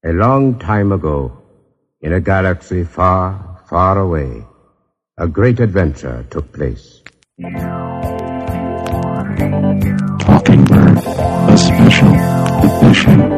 A long time ago, in a galaxy far, far away, a great adventure took place. Talking Bird, a special edition.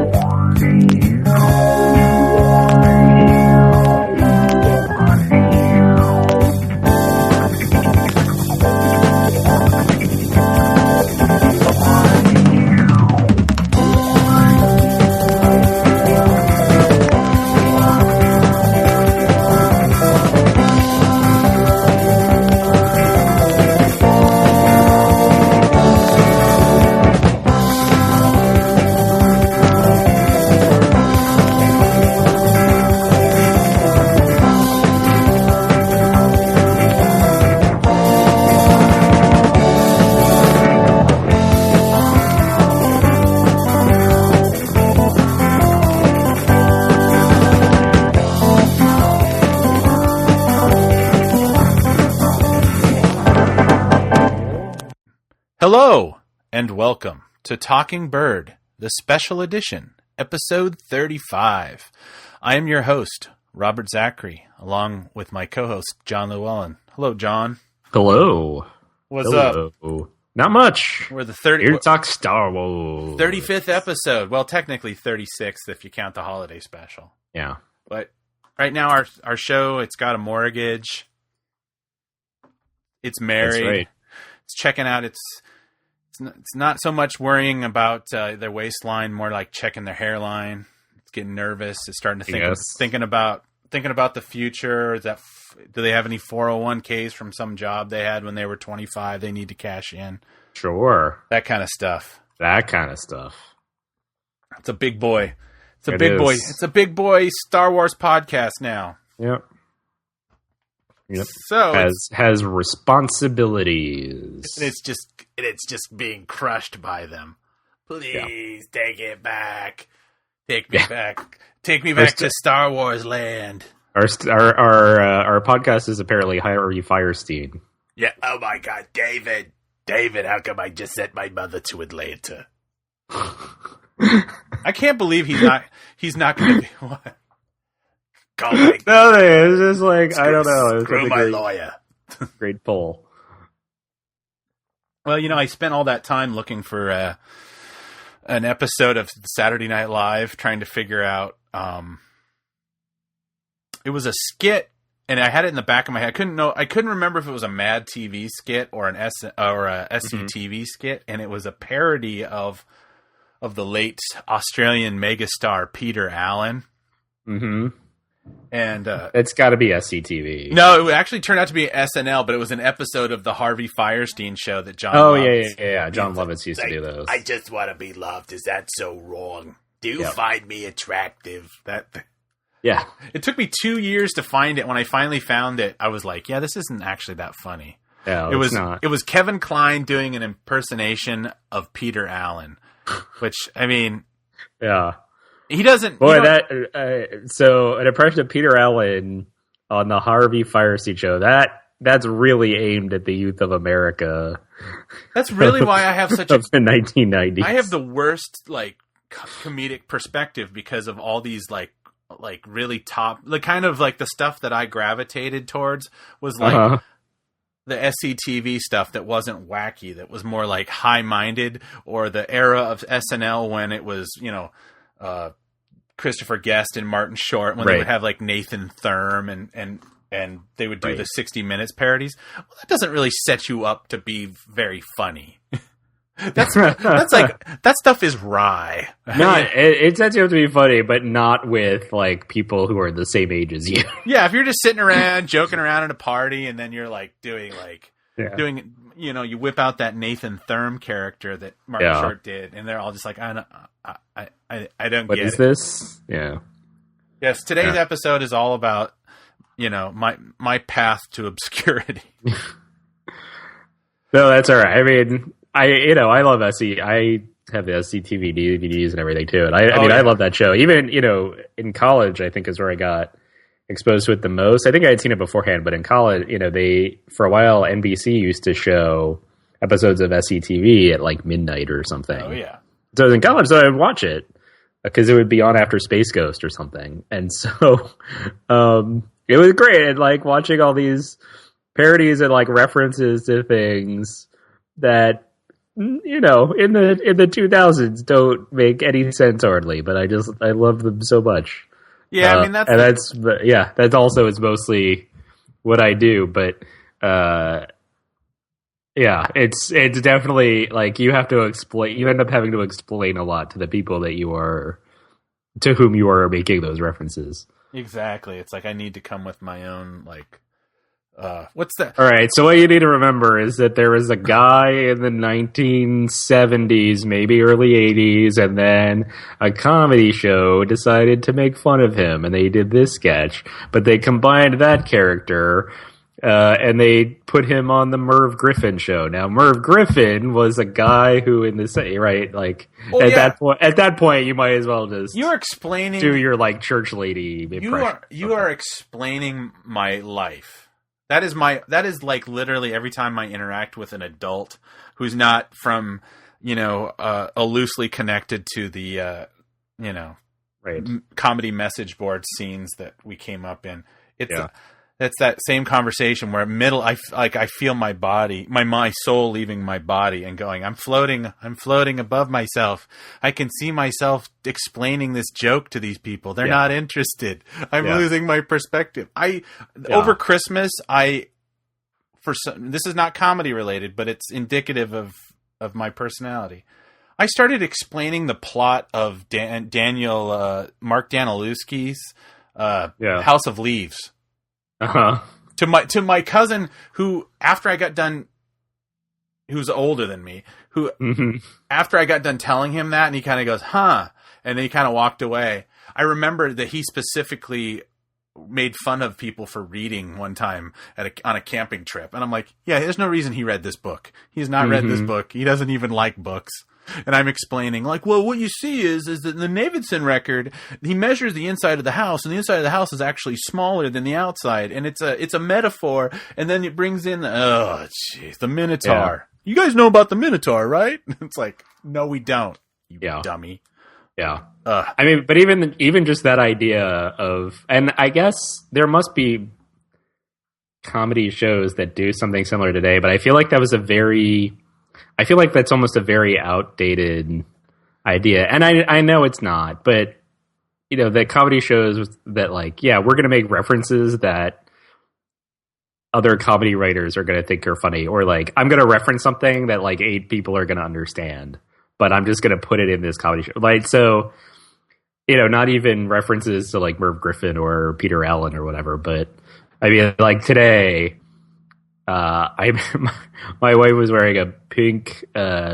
Hello, and welcome to Talking Bird, the special edition, episode 35. I am your host, Robert Zachary, along with my co-host, John Llewellyn. Hello, John. Hello. What's Hello. up? Not much. We're the Here to talk Star Wars. 35th episode. Well, technically 36th if you count the holiday special. Yeah. But right now, our show, it's got a mortgage. It's married. That's right. It's checking out its... It's not so much worrying about their waistline, more like checking their hairline. It's getting nervous. It's starting to thinking about the future. Do they have any 401ks from some job they had when they were 25? They need to cash in. Sure. That kind of stuff. It's a big boy. It's a big boy Star Wars podcast now. Yep. So has responsibilities. It's just being crushed by them. Please take it back. Take me back. Take me back to Star Wars land. Our podcast is apparently Harvey Firestein. Yeah. Oh my God, David, how come I just sent my mother to Atlanta? I can't believe he's not going to be what. No, it's just like, I don't know. It Screw my lawyer. Great pull. Well, I spent all that time looking for an episode of Saturday Night Live, trying to figure out. It was a skit, and I had it in the back of my head. I couldn't remember if it was a Mad TV skit or a SCTV skit, and it was a parody of the late Australian megastar Peter Allen. Mm-hmm. And it's got to be SCTV. No, it actually turned out to be SNL, but it was an episode of the Harvey Firestein show that John. Oh, yeah. John Lovitz used to do those. I just want to be loved. Is that so wrong? Do you find me attractive? Yeah. It took me 2 years to find it. When I finally found it, I was like, "Yeah, this isn't actually that funny." Yeah, it's not. It was Kevin Kline doing an impersonation of Peter Allen, which yeah. He doesn't. Boy, so an impression of Peter Allen on the Harvey Firestein show, that's really aimed at the youth of America. That's really why I have such of the 1990s. I have the worst comedic perspective because of all these like really top, kind of the stuff that I gravitated towards was the SCTV stuff that wasn't wacky, that was more high-minded, or the era of SNL when it was Christopher Guest and Martin Short, when they would have Nathan Thurm and they would do the 60 Minutes parodies. Well, that doesn't really set you up to be very funny. That's that stuff is wry. It sets you up to be funny, but not with people who are the same age as you. Yeah, if you're just sitting around joking around at a party, and then you're doing you whip out that Nathan Thurm character that Martin Short did, and they're all just I don't what get is it. This? Yeah. Yes, today's episode is all about, my path to obscurity. No, that's all right. I mean, I love SC. I have the SCTV DVDs and everything too. And I love that show. Even, in college, I think is where I got exposed to it the most. I think I had seen it beforehand, but in college, for a while, NBC used to show episodes of SCTV at midnight or something. Oh, yeah. So I was in college, so I would watch it. because it would be on after Space Ghost or something. And so it was great. And like watching all these parodies and like references to things that, you know, in the 2000s don't make any sense hardly, but I love them so much. Yeah, I mean that's also is mostly what I do, but yeah, it's definitely like you have to explain. You end up having to explain a lot to the people to whom you are making those references. Exactly. It's like I need to come with my own like. What's that? All right. So what you need to remember is that there was a guy in the 1970s, maybe early 80s, and then a comedy show decided to make fun of him, and they did this sketch, but they combined that character. And they put him on the Merv Griffin show. Now, Merv Griffin was a guy who, in the right, like at that point, you might as well just you're explaining do your like church lady impression. You are explaining my life. That is like literally every time I interact with an adult who's not from a loosely connected to the right comedy message board scenes that we came up in. That's that same conversation where I feel my body, my soul leaving my body and going, I'm floating above myself. I can see myself explaining this joke to these people. They're not interested. I'm losing my perspective. Over Christmas, this is not comedy related, but it's indicative of my personality. I started explaining the plot of Mark Danielewski's House of Leaves. Uh-huh. To my cousin who, after I got done, who's older than me, after I got done telling him that, and he kind of goes, huh, and then he kind of walked away. I remember that he specifically made fun of people for reading one time on a camping trip. And I'm like, yeah, there's no reason he read this book. He's not read this book. He doesn't even like books. And I'm explaining, like, well, what you see is that in the Davidson record, he measures the inside of the house, and the inside of the house is actually smaller than the outside, and it's a metaphor. And then it brings in, the Minotaur. Yeah. You guys know about the Minotaur, right? It's like, no, we don't. You dummy. Yeah. I mean, but even just that idea of, and I guess there must be comedy shows that do something similar today, but I feel like that's almost a very outdated idea. And I know it's not, but the comedy shows that like, we're going to make references that other comedy writers are going to think are funny, or like, I'm going to reference something that like 8 people are going to understand, but I'm just going to put it in this comedy show. Like, so, not even references to like Merv Griffin or Peter Allen or whatever, but I mean, like today, my wife was wearing a pink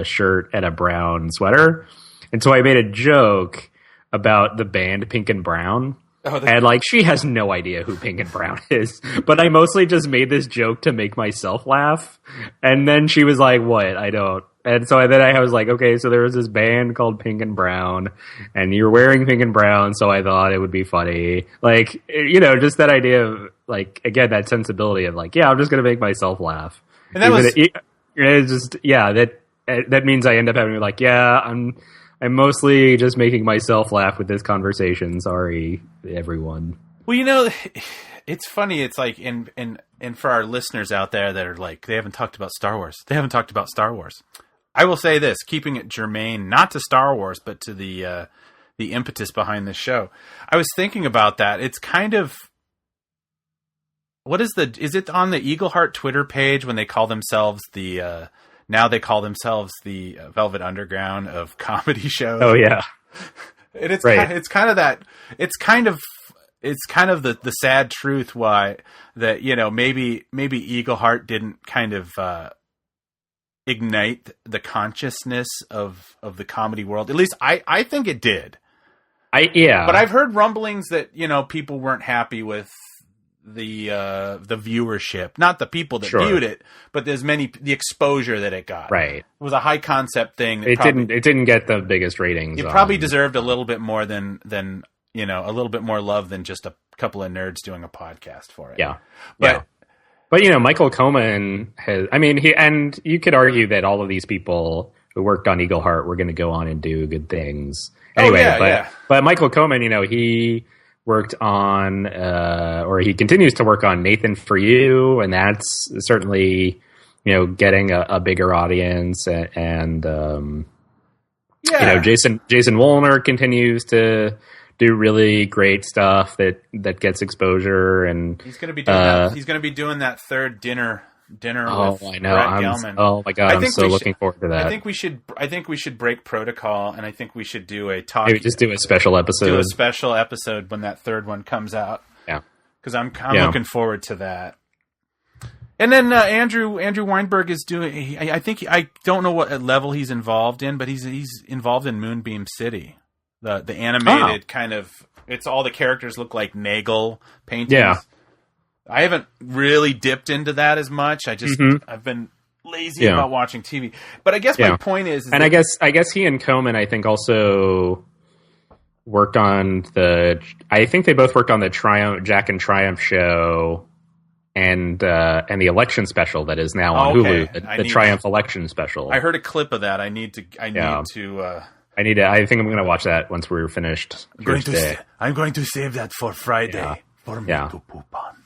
shirt and a brown sweater, and so I made a joke about the band Pink and Brown. And like, she has no idea who Pink and Brown is, but I mostly just made this joke to make myself laugh. And then she was like, "What? I don't." And so then I was like, "Okay, so there was this band called Pink and Brown, and you're wearing pink and brown, so I thought it would be funny." Like, just that idea of like, again, that sensibility of like, I'm just gonna make myself laugh. And that that means I end up having to be like, I'm mostly just making myself laugh with this conversation. Sorry, everyone. Well, it's funny. It's like, and for our listeners out there that are like, they haven't talked about Star Wars. They haven't talked about Star Wars. I will say this, keeping it germane, not to Star Wars, but to the impetus behind this show. I was thinking about that. It's kind of, is it on the Eagle Heart Twitter page when they call themselves the Velvet Underground of comedy shows? Oh yeah. And it's kind of the sad truth why that, maybe Eagle Heart didn't kind of ignite the consciousness of the comedy world. At least I think it did. But I've heard rumblings that, people weren't happy with the viewership, not the people that viewed it, but the exposure that it got. Right. It was a high concept thing. It didn't get the biggest ratings. It probably deserved a little bit more than a little bit more love than just a couple of nerds doing a podcast for it. Yeah. But Michael Cohen has, and you could argue that all of these people who worked on Eagle Heart were going to go on and do good things. Anyway, but Michael Coman, he worked on, or he continues to work on Nathan For You, and that's certainly, getting a bigger audience. And Jason Woliner continues to do really great stuff that gets exposure, and he's going to be doing that. He's going to be doing that third dinner. Oh, with I know. Brett Gelman. Oh my god, I'm so looking forward to that. I think we should break protocol, and I think we should do a talk. Maybe just do a special episode. Do a special episode when that third one comes out. Yeah, because I'm looking forward to that. And then Andrew Weinberg is doing. I don't know what level he's involved in, but he's involved in Moonbeam City, the animated kind of. It's all the characters look like Nagel paintings. Yeah. I haven't really dipped into that as much. I've been lazy about watching TV. But I guess my point is and I guess he and Coman, I think, also worked on I think they both worked on the Jack and Triumph show and the election special that is now on Hulu, the Triumph election special. I heard a clip of that. I think I'm going to watch that once we're finished. I'm going to save that for Friday for me to poop on.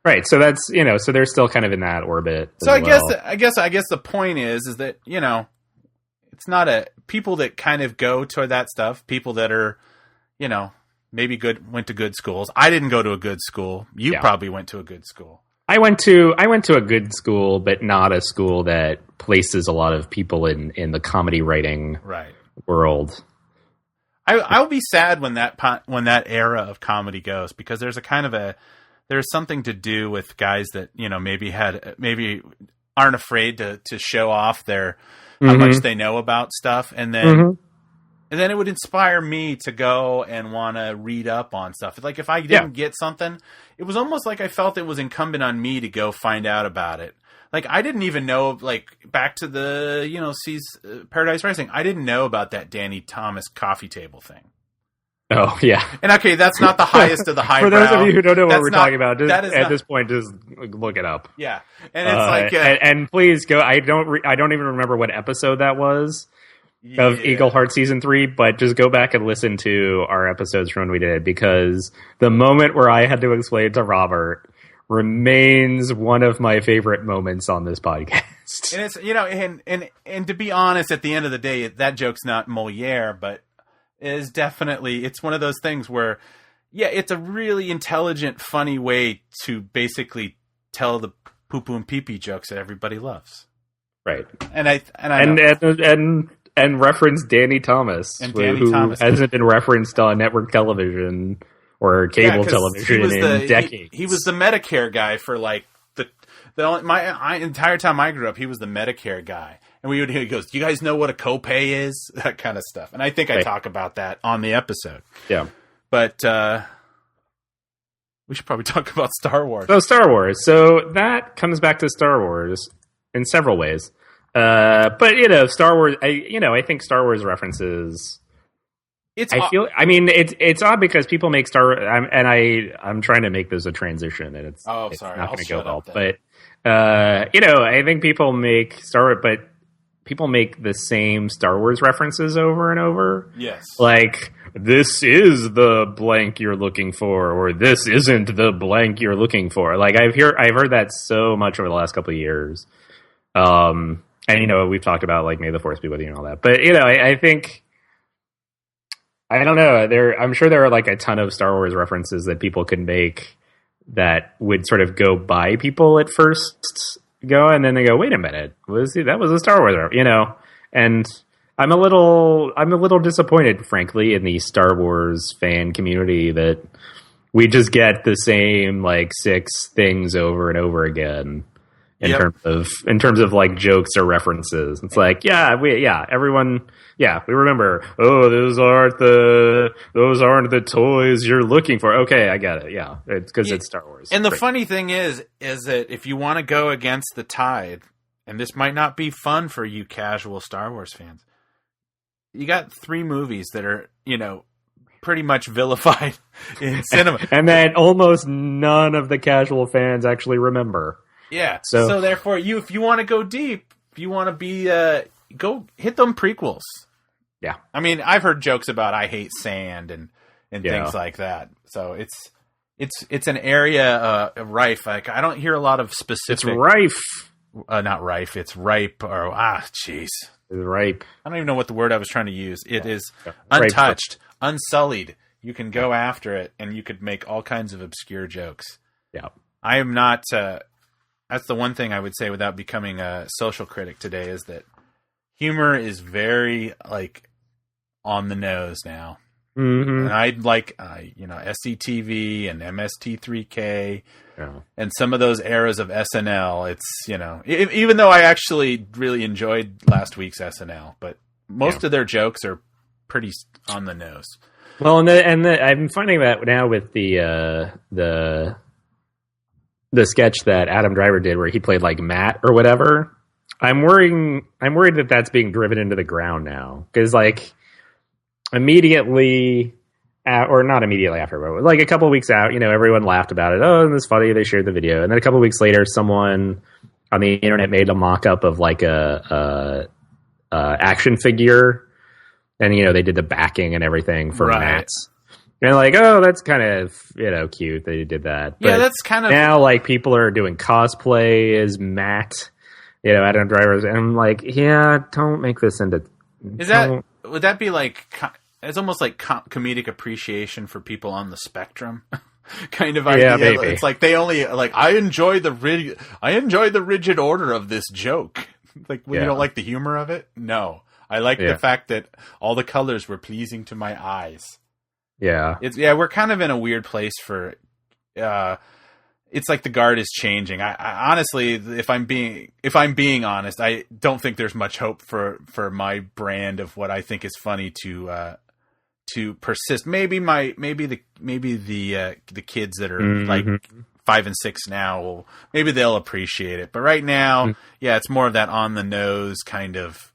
Right, so that's so they're still kind of in that orbit. So I guess the point is that it's not people that kind of go to that stuff. People that are maybe went to good schools. I didn't go to a good school. You probably went to a good school. I went to a good school, but not a school that places a lot of people in the comedy writing world. I'll be sad when that era of comedy goes, because there's there's something to do with guys that, maybe aren't afraid to show off how much they know about stuff. And then it would inspire me to go and want to read up on stuff. Like if I didn't get something, it was almost like I felt it was incumbent on me to go find out about it. Like I didn't even know, like back to the, Paradise Rising, I didn't know about that Danny Thomas coffee table thing. Oh, yeah. And okay, that's not the highest of the highbrow. For those of you who don't know what we're talking about, this point, just look it up. Yeah. And it's and please go, I don't even remember what episode that was of Eagle Heart Season 3, but just go back and listen to our episodes from when we did it, because the moment where I had to explain to Robert remains one of my favorite moments on this podcast. And it's, and to be honest, at the end of the day, that joke's not Moliere, but is definitely, it's one of those things where, it's a really intelligent, funny way to basically tell the poo-poo and pee-pee jokes that everybody loves. Right. And reference Danny Thomas, who hasn't been referenced on network television or cable television in decades. He was the Medicare guy for like my entire time I grew up. He was the Medicare guy. And he goes, "Do you guys know what a copay is?" That kind of stuff. And I think I talk about that on the episode. Yeah. But we should probably talk about Star Wars. So Star Wars. So that comes back to Star Wars in several ways. But Star Wars. I think Star Wars references. It's odd because people make I'm trying to make this a transition, and it's not going to go well. But I think people make people make the same Star Wars references over and over. Yes. Like, this is the blank you're looking for, or this isn't the blank you're looking for. Like, I've heard that so much over the last couple of years. And, we've talked about, like, May the Force be with you and all that. But, I think, I don't know. I'm sure there are, like, a ton of Star Wars references that people could make that would sort of go by people at first and then they go, wait a minute, that was a Star Wars, and I'm a little disappointed, frankly, in the Star Wars fan community that we just get the same like 6 things over and over again in terms of like jokes or references. It's like, everyone, we remember, those aren't the toys you're looking for. Okay, I get it. Yeah, it's because it's Star Wars. And the funny thing is that if you want to go against the tide, and this might not be fun for you casual Star Wars fans, you got 3 movies that are, pretty much vilified in cinema. And then almost none of the casual fans actually remember. Yeah. So therefore, if you want to go deep, if you want to be, go hit them prequels. Yeah. I mean, I've heard jokes about I hate sand and things like that. So it's an area rife. Like I don't hear a lot of specific. It's rife. Not rife. It's ripe. Or jeez. It's ripe. I don't even know what the word I was trying to use. It is untouched, unsullied. You can go after it, and you could make all kinds of obscure jokes. Yeah. I am not. That's the one thing I would say without becoming a social critic today is that humor is very on the nose now. Mm-hmm. And I'd like, SCTV and MST3K and some of those eras of SNL. It's, even though I actually really enjoyed last week's SNL, but most of their jokes are pretty on the nose. Well, I'm finding that now with the sketch that Adam Driver did where he played like Matt or whatever. I'm worried that that's being driven into the ground now because immediately, or not immediately after, but like a couple of weeks out, everyone laughed about it. Oh, this is funny. They shared the video. And then a couple of weeks later, someone on the internet made a mock-up of like a action figure. And, they did the backing and everything for Matt's. And that's kind of, cute that he did that. But that's kind of... Now, people are doing cosplay as Matt, Adam Driver's. And I'm like, don't make this into... Would that be it's almost like comedic appreciation for people on the spectrum kind of idea? Yeah, maybe. It's like they only I enjoy the rigid order of this joke. You don't like the humor of it? No. I like the fact that all the colors were pleasing to my eyes. Yeah. We're kind of in a weird place for it's like the guard is changing. I honestly, if I'm being honest, I don't think there's much hope for my brand of what I think is funny to persist. Maybe the kids that are 5 and 6 now maybe they'll appreciate it. But right now, it's more of that on the nose kind of.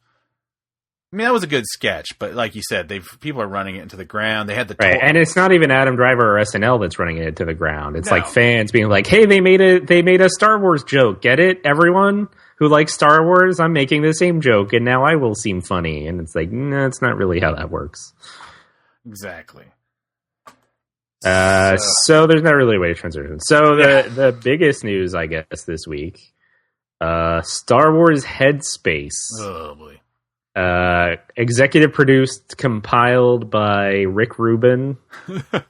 I mean, that was a good sketch, but like you said, people are running it into the ground. They had the and it's not even Adam Driver or SNL that's running it into the ground. It's like fans being like, "Hey, they made a Star Wars joke. Get it? Everyone who likes Star Wars, I'm making the same joke, and now I will seem funny." And it's like, no, it's not really how that works. Exactly. So there's not really a way to transition. So the biggest news, I guess, this week, Star Wars Headspace. Oh boy. Executive produced, compiled by Rick Rubin.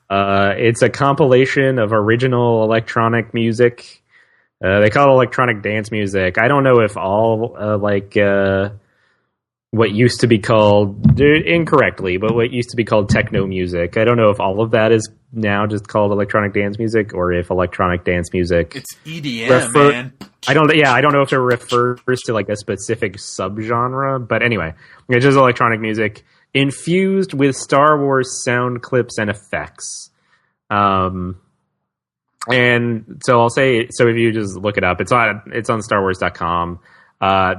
It's a compilation of original electronic music. They call it electronic dance music. I don't know if all what used to be called incorrectly, but what used to be called techno music. I don't know if all of that is now just called electronic dance music, or if electronic dance music it's EDM, man. I don't know if it refers to a specific subgenre, but anyway, it's just electronic music infused with Star Wars sound clips and effects. And so I'll say, so if you just look it up, it's on StarWars.com.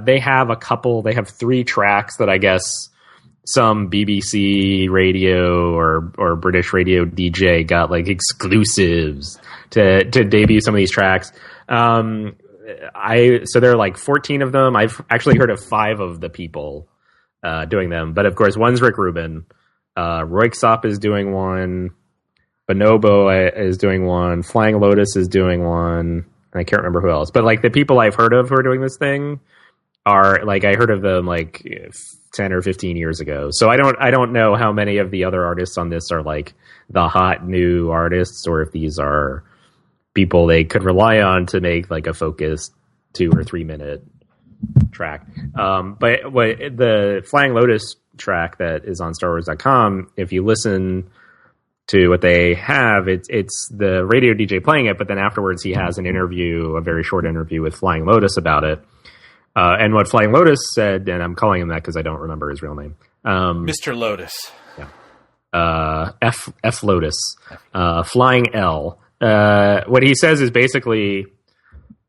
They have 3 tracks that I guess some BBC radio or British radio DJ got exclusives to debut some of these tracks. So there are 14 of them. I've actually heard of 5 of the people doing them, but of course one's Rick Rubin. Royksop is doing one. Bonobo is doing one. Flying Lotus is doing one. And I can't remember who else, but the people I've heard of who are doing this thing are I heard of them 10 or 15 years ago. So I don't know how many of the other artists on this are the hot new artists, or if these are people they could rely on to make a focused 2 or 3 minute track. But what the Flying Lotus track that is on StarWars.com, if you listen to what they have, it's the radio DJ playing it, but then afterwards he has an interview, a very short interview with Flying Lotus about it. And what Flying Lotus said, and I'm calling him that because I don't remember his real name. Mr. Lotus. Yeah. F Lotus. Flying L. What he says is basically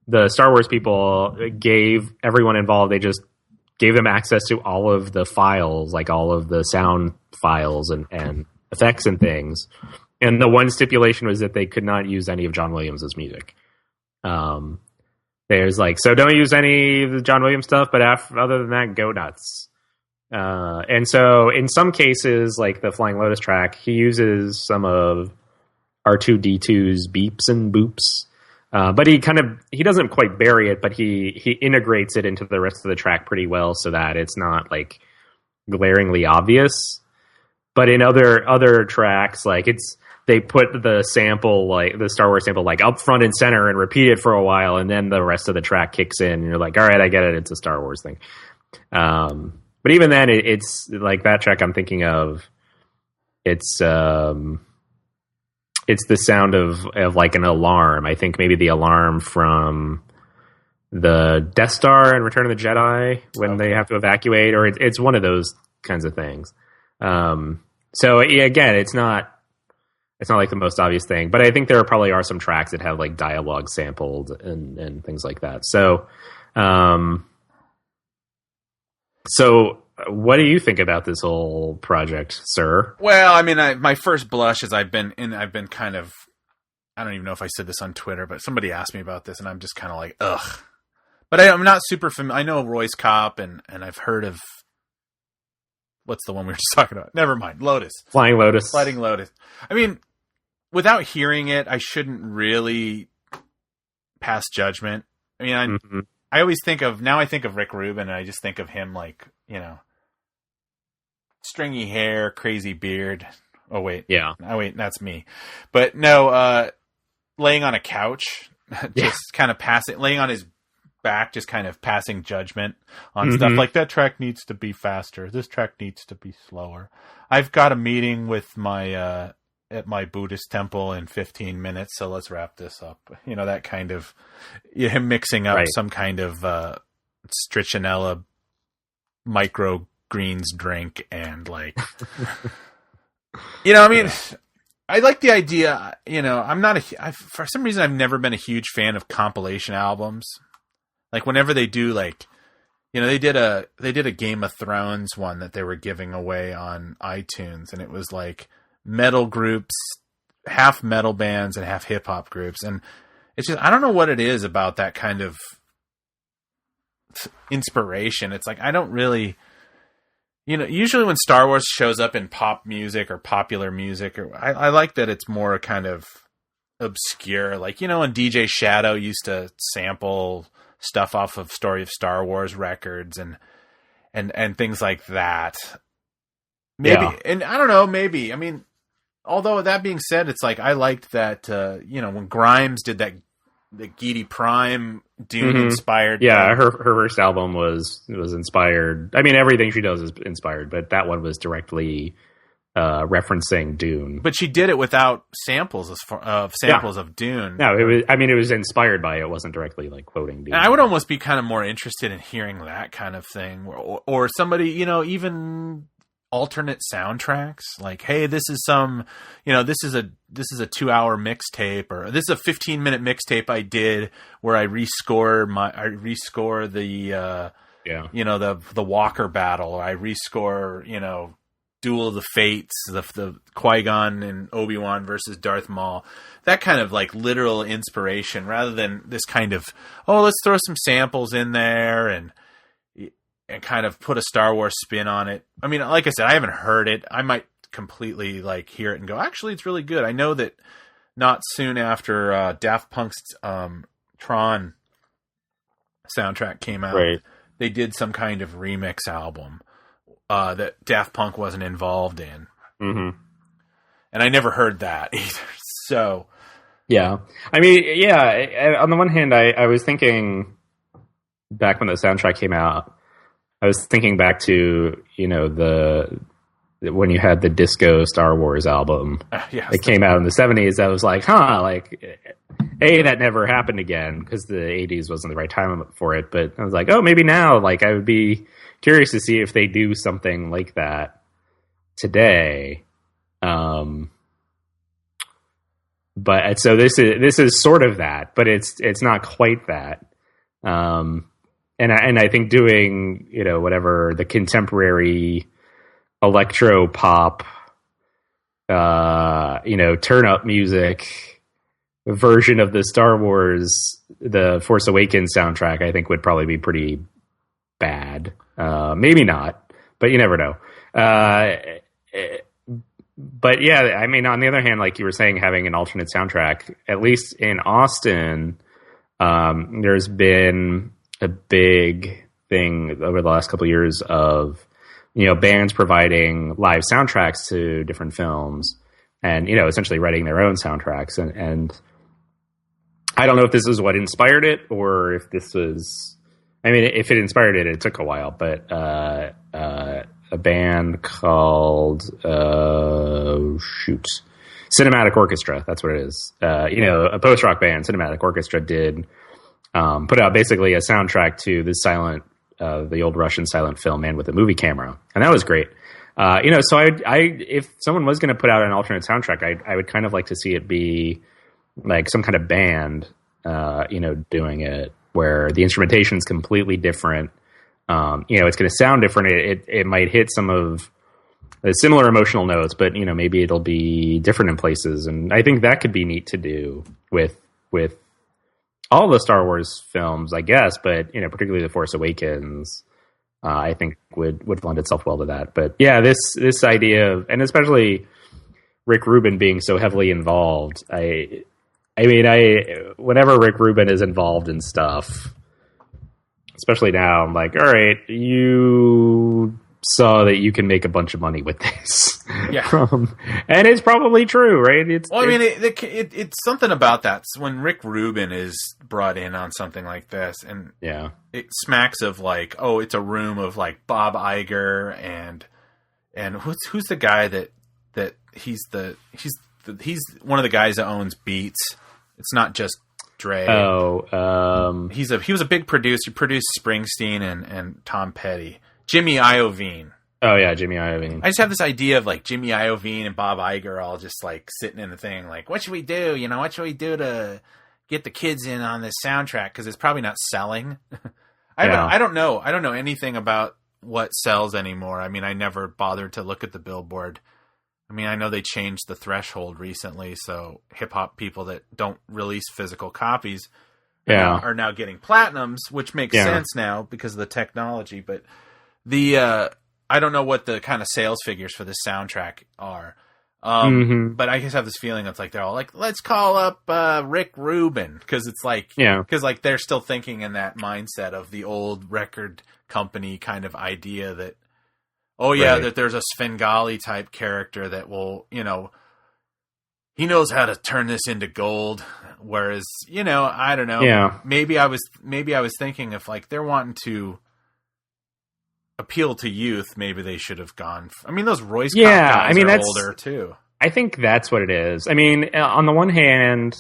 the Star Wars people gave everyone involved, they just gave them access to all of the files, all of the sound files and effects and things. And the one stipulation was that they could not use any of John Williams' music. There's so don't use any of the John Williams stuff, but other than that, go nuts. And so in some cases, like the Flying Lotus track, he uses some of R2-D2's beeps and boops. But he doesn't quite bury it, but he integrates it into the rest of the track pretty well so that it's not like glaringly obvious. But in other tracks, like they put the sample, like the Star Wars sample, like up front and center and repeat it for a while, and then the rest of the track kicks in, and you're like, all right, I get it, it's a Star Wars thing. But even then, it's like that track I'm thinking of. It's the sound of like an alarm. I think maybe the alarm from the Death Star in Return of the Jedi when they have to evacuate, or it's one of those kinds of things. So again, it's not like the most obvious thing, but I think there probably are some tracks that have like dialogue sampled and things like that. So, so what do you think about this whole project, sir? Well, I mean, my first blush is I've been kind of, I don't even know if I said this on Twitter, but somebody asked me about this, and I'm just kind of like, ugh. But I'm not super familiar. I know Royce Kopp, and I've heard of, what's the one we were just talking about? Never mind. Lotus. Flying Lotus. Flying Lotus. I mean, without hearing it, I shouldn't really pass judgment. I mean, I always think of Rick Rubin, and I just think of him like, you know, stringy hair, crazy beard. Oh, wait. Yeah. Oh, wait, that's me. But no, laying on a couch, just kind of laying on his back, just kind of passing judgment on stuff like that track needs to be faster. This track needs to be slower. I've got a meeting with my at my Buddhist temple in 15 minutes, so let's wrap this up. You know, that kind of him mixing up some kind of Straccianella micro greens drink and like you know, I mean, I like the idea. You know, for some reason I've never been a huge fan of compilation albums. Like whenever they do, like, you know, they did a Game of Thrones one that they were giving away on iTunes, and it was like metal groups, half metal bands and half hip hop groups, and it's just, I don't know what it is about that kind of inspiration. It's like I don't really, you know, usually when Star Wars shows up in pop music or popular music, or I like that it's more kind of obscure. Like, you know, when DJ Shadow used to sample stuff off of Story of Star Wars records and things like that. Maybe, and I don't know, maybe. I mean, although that being said, it's like I liked that, you know, when Grimes did that, the Geety Prime Dune inspired. Yeah, her first album was inspired. I mean, everything she does is inspired, but that one was directly referencing Dune. But she did it without samples of Dune. No, it was inspired by it. It wasn't directly like quoting Dune. And I would almost be kind of more interested in hearing that kind of thing, or somebody, you know, even alternate soundtracks. Like, hey, this is some, you know, this is a 2-hour mixtape, or this is a 15-minute mixtape I did where I rescore the you know, the Walker battle, or I rescore, you know, Duel of the Fates, the Qui-Gon and Obi-Wan versus Darth Maul, that kind of like literal inspiration, rather than this kind of, oh, let's throw some samples in there and kind of put a Star Wars spin on it. I mean, like I said, I haven't heard it. I might completely like hear it and go, actually, it's really good. I know that not soon after Daft Punk's Tron soundtrack came out, they did some kind of remix album that Daft Punk wasn't involved in. And I never heard that either. So, yeah. I mean, yeah, on the one hand, I was thinking back when the soundtrack came out, I was thinking back to, you know, when you had the disco Star Wars album that came out in the 70s, I was like, like, that never happened again, because the 80s wasn't the right time for it. But I was like, oh, maybe now, like, I would be curious to see if they do something like that today. But so this is sort of that, but it's not quite that. And I think doing, you know, whatever the contemporary electro pop, you know, turn up music version of the Star Wars, the Force Awakens soundtrack, I think would probably be pretty bad. Maybe not, but you never know. But yeah, I mean, on the other hand, like you were saying, having an alternate soundtrack, at least in Austin, there's been a big thing over the last couple of years of, bands providing live soundtracks to different films and, essentially writing their own soundtracks. And I don't know if this is what inspired it or if this was, if it inspired it, it took a while, but, a band called, Cinematic Orchestra. That's what it is. A post-rock band, Cinematic Orchestra, did put out basically a soundtrack to this the old Russian silent film Man with a Movie Camera. And that was great. So if someone was going to put out an alternate soundtrack, I would kind of like to see it be like some kind of band, doing it where the instrumentation is completely different. It's going to sound different. It might hit some of the similar emotional notes, but maybe it'll be different in places. And I think that could be neat to do with all the Star Wars films, I guess, but particularly The Force Awakens, I think would lend itself well to that. But yeah, this idea of, and especially Rick Rubin being so heavily involved, whenever Rick Rubin is involved in stuff, especially now, I'm like, all right, you saw that you can make a bunch of money with this. Yeah. And it's probably true, right? It's something about that. So when Rick Rubin is brought in on something like this, and it smacks of like, oh, it's a room of like Bob Iger and who's the guy that he's one of the guys that owns Beats. It's not just Dre. He was a big producer. He produced Springsteen and Tom Petty. Jimmy Iovine. Oh yeah, Jimmy Iovine. I just have this idea of like Jimmy Iovine and Bob Iger all just like sitting in the thing, like, what should we do? What should we do to get the kids in on this soundtrack? Because it's probably not selling. I don't know. I don't know anything about what sells anymore. I never bothered to look at the Billboard. I know they changed the threshold recently, so hip hop people that don't release physical copies are now getting platinums, which makes sense now because of the technology. But I don't know what the kind of sales figures for this soundtrack are. But I just have this feeling it's like they're all like, let's call up Rick Rubin, because it's like, because like they're still thinking in that mindset of the old record company kind of idea that, that there's a Svengali type character that will, he knows how to turn this into gold. Whereas, I don't know. Yeah. Maybe I was thinking if like they're wanting to appeal to youth, maybe they should have gone. Those Royce guys are older too. I think that's what it is. On the one hand,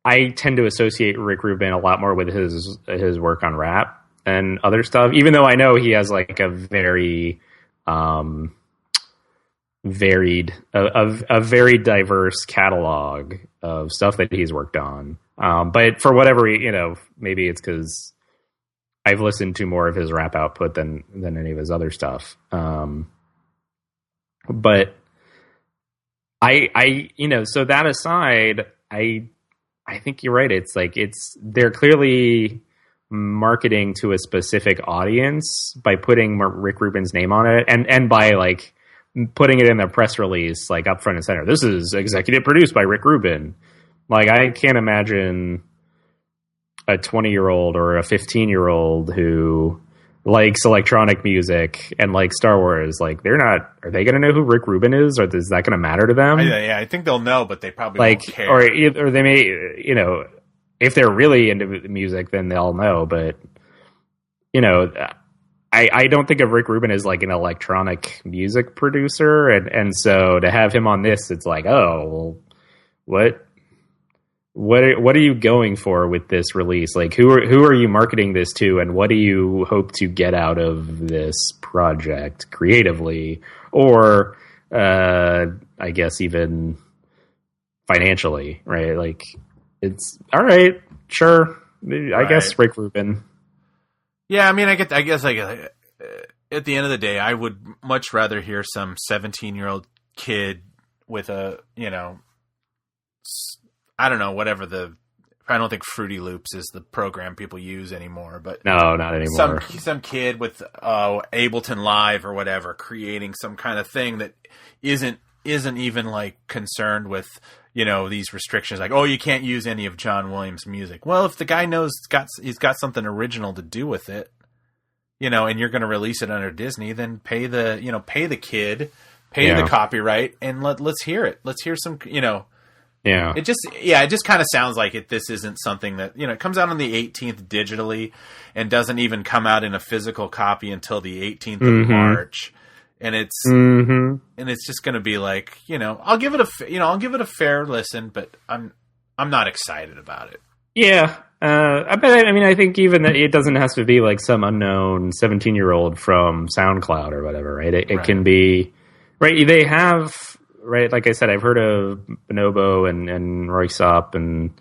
I tend to associate Rick Rubin a lot more with his work on rap and other stuff, even though I know he has like a very very diverse catalog of stuff that he's worked on. But for whatever, maybe it's because I've listened to more of his rap output than any of his other stuff. But I so that aside, I think you're right. It's like, they're clearly marketing to a specific audience by putting Rick Rubin's name on it and by like putting it in their press release, like up front and center. This is executive produced by Rick Rubin. Like, I can't imagine a 20-year-old or a 15-year-old who likes electronic music and likes Star Wars. Like, are they going to know who Rick Rubin is, or is that going to matter to them? I think they'll know, but they probably won't care. Or they may, if they're really into music, then they'll know. But, I don't think of Rick Rubin as like an electronic music producer. And so to have him on this, it's like, oh, well, what are you going for with this release? Like, who are you marketing this to, and what do you hope to get out of this project creatively, or I guess even financially, right? Like, it's all right, sure. I guess Rick Rubin. Yeah, I guess at the end of the day, I would much rather hear some 17-year-old kid with a, I don't know, whatever the I don't think Fruity Loops is the program people use anymore, but no, not anymore. Some kid with Ableton Live or whatever creating some kind of thing that isn't even like concerned with, you know, these restrictions, like, oh, you can't use any of John Williams' music. Well, if the guy knows he's got something original to do with it, you know, and you're going to release it under Disney, then pay the kid, the copyright, and let's hear it. Let's hear some, you know. Yeah. It just kind of sounds like this isn't something that, you know, it comes out on the 18th digitally and doesn't even come out in a physical copy until the 18th of March. And it's just going to be like, you know, I'll give it a fair listen, but I'm not excited about it. Yeah. I think even that it doesn't have to be like some unknown 17-year-old from SoundCloud or whatever, right? It can be, right. They have, right. Like I said, I've heard of Bonobo and Royksop and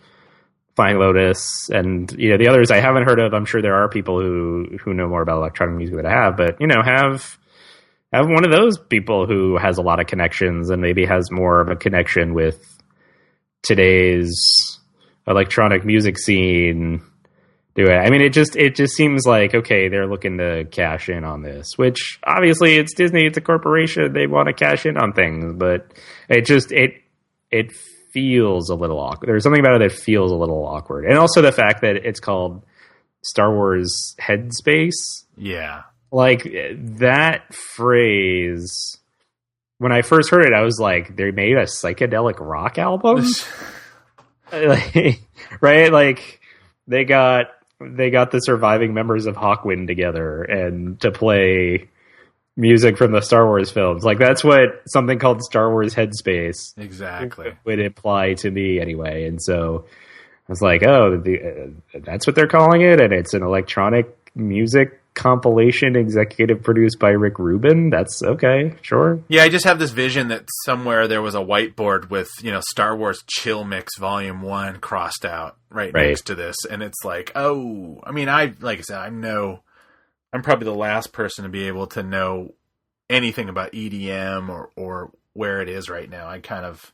Flying Lotus and, you know, the others I haven't heard of. I'm sure there are people who know more about electronic music than I have, but, you know, have one of those people who has a lot of connections and maybe has more of a connection with today's electronic music scene. Do it. I mean, it just seems like, okay, they're looking to cash in on this, which obviously it's Disney, it's a corporation, they want to cash in on things, but it feels a little awkward. There's something about it that feels a little awkward. And also the fact that it's called Star Wars Headspace. Yeah. Like, that phrase, when I first heard it, I was like, they made a psychedelic rock album? Right? Like, they got the surviving members of Hawkwind together and to play music from the Star Wars films. Like, that's what something called Star Wars Headspace exactly would imply to me anyway. And so I was like, oh, that's what they're calling it? And it's an electronic music compilation executive produced by Rick Rubin. That's okay, sure. Yeah, I just have this vision that somewhere there was a whiteboard with, you know, Star Wars Chill Mix Volume 1 crossed out right next to this, and it's like, oh, I mean, like I said, I'm probably the last person to be able to know anything about EDM or where it is right now. I kind of,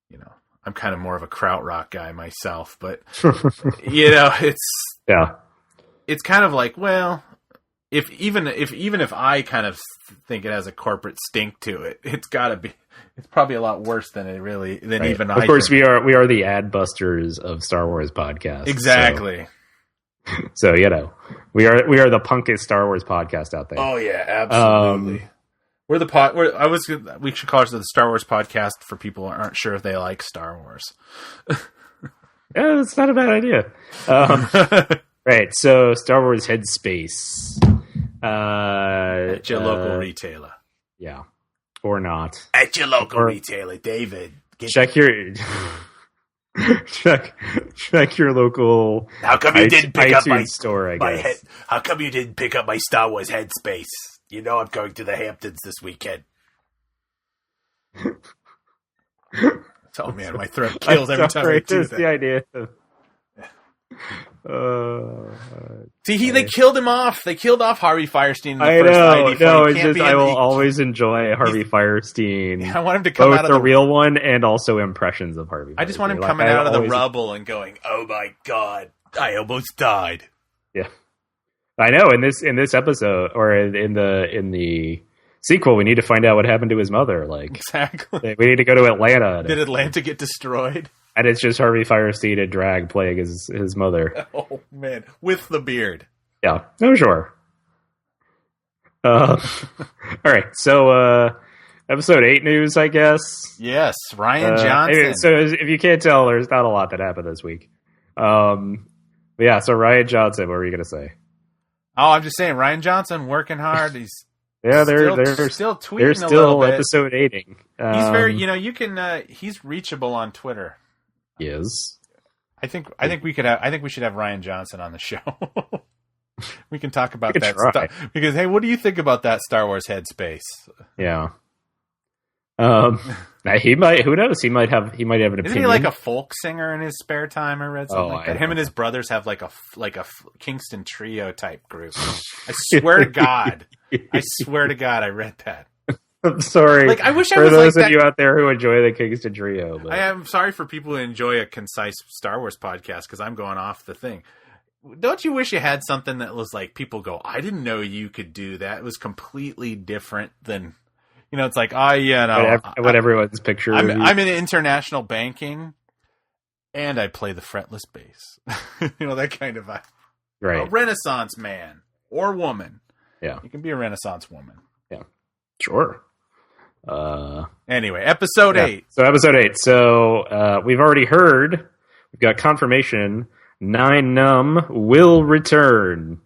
you know, I'm kind of more of a krautrock guy myself, but you know, it's kind of like, well, even if I kind of think it has a corporate stink to it, it's probably a lot worse than even I. Of course, we are the ad busters of Star Wars podcast. Exactly. So you know, we are the punkest Star Wars podcast out there. Oh yeah, absolutely. We're the we should call it the Star Wars podcast for people who aren't sure if they like Star Wars. Yeah, that's not a bad idea. Right, so Star Wars Headspace. At your local retailer. Yeah. Or not. At your local retailer, David. Check your local How come you didn't pick up my store, I guess. How come you didn't pick up my Star Wars Headspace? You know I'm going to the Hamptons this weekend. Oh man, my throat kills every time I do that. The idea of See, they killed him off. They killed off Harvey Firestein in the first ID. No, it's just I will always enjoy Harvey Firestein. I want him to come both out of the real one and also impressions of Harvey. I just want him coming out of the rubble and going, "Oh my god, I almost died." Yeah, I know. In this episode or in the sequel, we need to find out what happened to his mother. Like, exactly, we need to go to Atlanta. Did Atlanta get destroyed? And it's just Harvey Firestein in drag playing his mother. Oh, man. With the beard. Yeah. No, sure. All right. So, episode 8 news, I guess. Yes. Ryan Johnson. Anyway, so, if you can't tell, there's not a lot that happened this week. But yeah, so Ryan Johnson, what were you going to say? Oh, I'm just saying, Ryan Johnson working hard. He's they're still tweeting they're still a little bit. Episode 8ing. He's very, you know, you can, he's reachable on Twitter. Is I think we should have Ryan Johnson on the show. We can talk about that stuff because hey, what do you think about that Star Wars Headspace? Yeah. He might. Who knows? He might have an opinion. Isn't he like a folk singer in his spare time? I read something like that. Him and his brothers have like a Kingston Trio type group. I swear to God. I read that. I'm sorry. Like, I wish I for was those like of that. you out there who enjoy the Kingston Trio. But... I am sorry for people who enjoy a concise Star Wars podcast because I'm going off the thing. Don't you wish you had something that was like people go, I didn't know you could do that. It was completely different than, it's like, what everyone's picture. I'm in international banking and I play the fretless bass. That kind of vibe. Right. A Renaissance man or woman. Yeah. You can be a Renaissance woman. Yeah. Sure. Anyway, episode 8. So episode 8. So we've already heard, we've got confirmation, 9 Numb will return.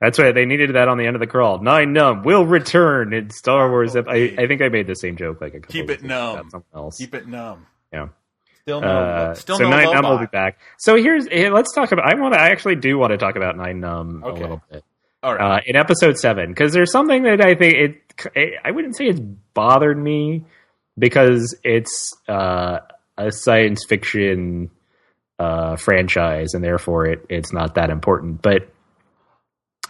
That's right. They needed that on the end of the crawl. 9 Numb will return in Star Wars. I think I made the same joke like a couple Keep it numb. Something else. Keep it numb. Yeah. Still so no 9 Numb Lobot. will be back. So let's talk about. I actually do want to talk about 9 Numb a little bit. All right. In episode 7, because there's something that I think I wouldn't say it's bothered me because it's a science fiction franchise and therefore it's not that important. But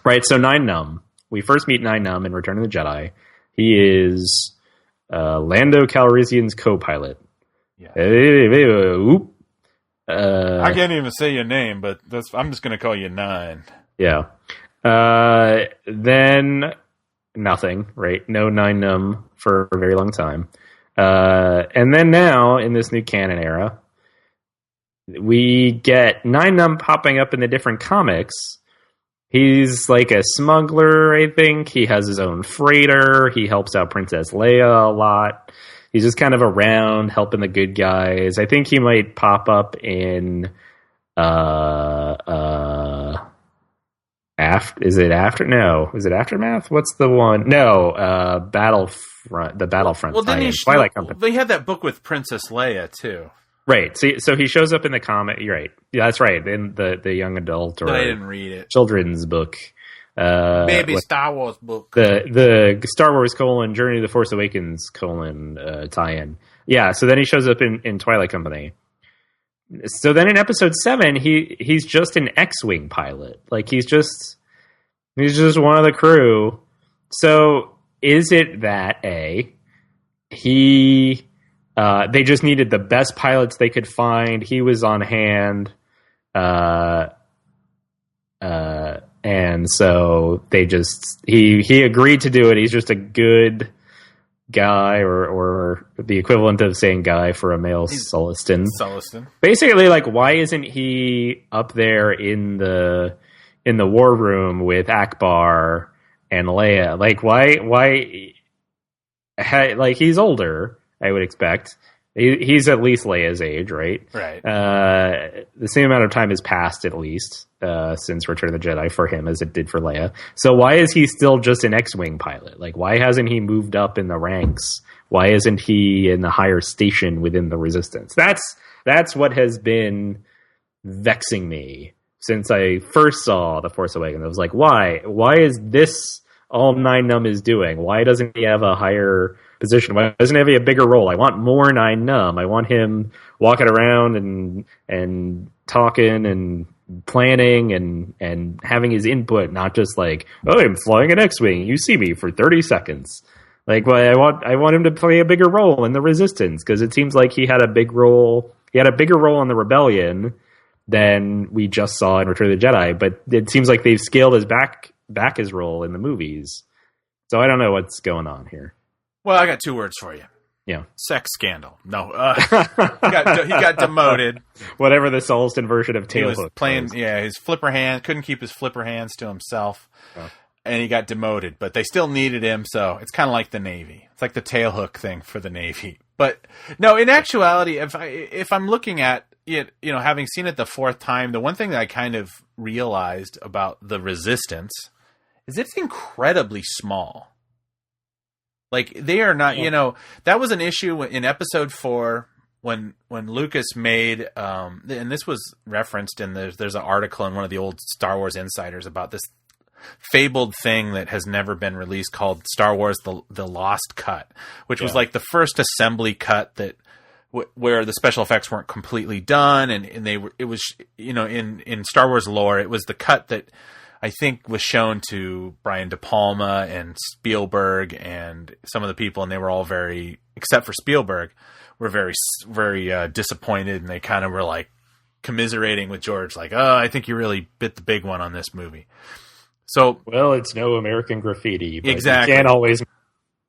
right, so 9 Numb, we first meet 9 Numb in Return of the Jedi. He is Lando Calrissian's co-pilot. Yeah. I can't even say your name, but I'm just going to call you 9. Yeah. Then nothing, right? No 9 Numb for a very long time. And then now, in this new canon era, we get 9 Numb popping up in the different comics. He's like a smuggler, I think. He has his own freighter. He helps out Princess Leia a lot. He's just kind of around helping the good guys. I think he might pop up in Is it Aftermath? What's the one? No, Battlefront. The Battlefront. Well, then Twilight Company. They had that book with Princess Leia too. Right. So he shows up in the comic. You're right. Yeah, that's right. In the young adult or I didn't read it. Children's book. Baby Star Wars book. The Star Wars : Journey to the Force Awakens : tie-in. Yeah. So then he shows up in Twilight Company. So then in episode 7, he's just an X-wing pilot. Like he's just one of the crew. So is it that they just needed the best pilots they could find? He was on hand, and so they he agreed to do it. He's just a good guy, or the equivalent of saying guy for a male Sullustan. Basically, like, why isn't he up there in the war room with Akbar and Leia? Like, why? Like, he's older, I would expect. He's at least Leia's age, right? Right. The same amount of time has passed, at least, since Return of the Jedi for him as it did for Leia. So why is he still just an X-wing pilot? Like, why hasn't he moved up in the ranks? Why isn't he in the higher station within the Resistance? That's what has been vexing me since I first saw The Force Awakens. I was like, why? Why is this all 9 Numb is doing? Why doesn't he have a higher position? Why doesn't he have a bigger role? I want more 9 Numb. I want him walking around and talking and planning and having his input, not just like, oh, I'm flying an X-wing. You see me for 30 seconds. Like, well, I want him to play a bigger role in the Resistance, because it seems like he had a big role. He had a bigger role in the Rebellion than we just saw in Return of the Jedi. But it seems like they've scaled his back his role in the movies. So I don't know what's going on here. Well, I got 2 words for you. Yeah. Sex scandal. No. He got demoted. Whatever the Sullustan version of Tailhook. He was playing, his flipper hand. Couldn't keep his flipper hands to himself. Oh. And he got demoted. But they still needed him, so it's kind of like the Navy. It's like the tailhook thing for the Navy. But, no, in actuality, if I'm looking at it, having seen it the 4th time, the one thing that I kind of realized about the Resistance is it's incredibly small. Like, they are not, that was an issue in episode 4 when Lucas made, and this was referenced in there's an article in one of the old Star Wars Insiders about this fabled thing that has never been released called Star Wars the Lost Cut, which was like the first assembly cut that where the special effects weren't completely done, and it was in Star Wars lore, it was the cut that I think was shown to Brian De Palma and Spielberg and some of the people, and they were all very, except for Spielberg, were very, very disappointed, and they kind of were like commiserating with George, like, "Oh, I think you really bit the big one on this movie." So, well, it's no American Graffiti, but exactly.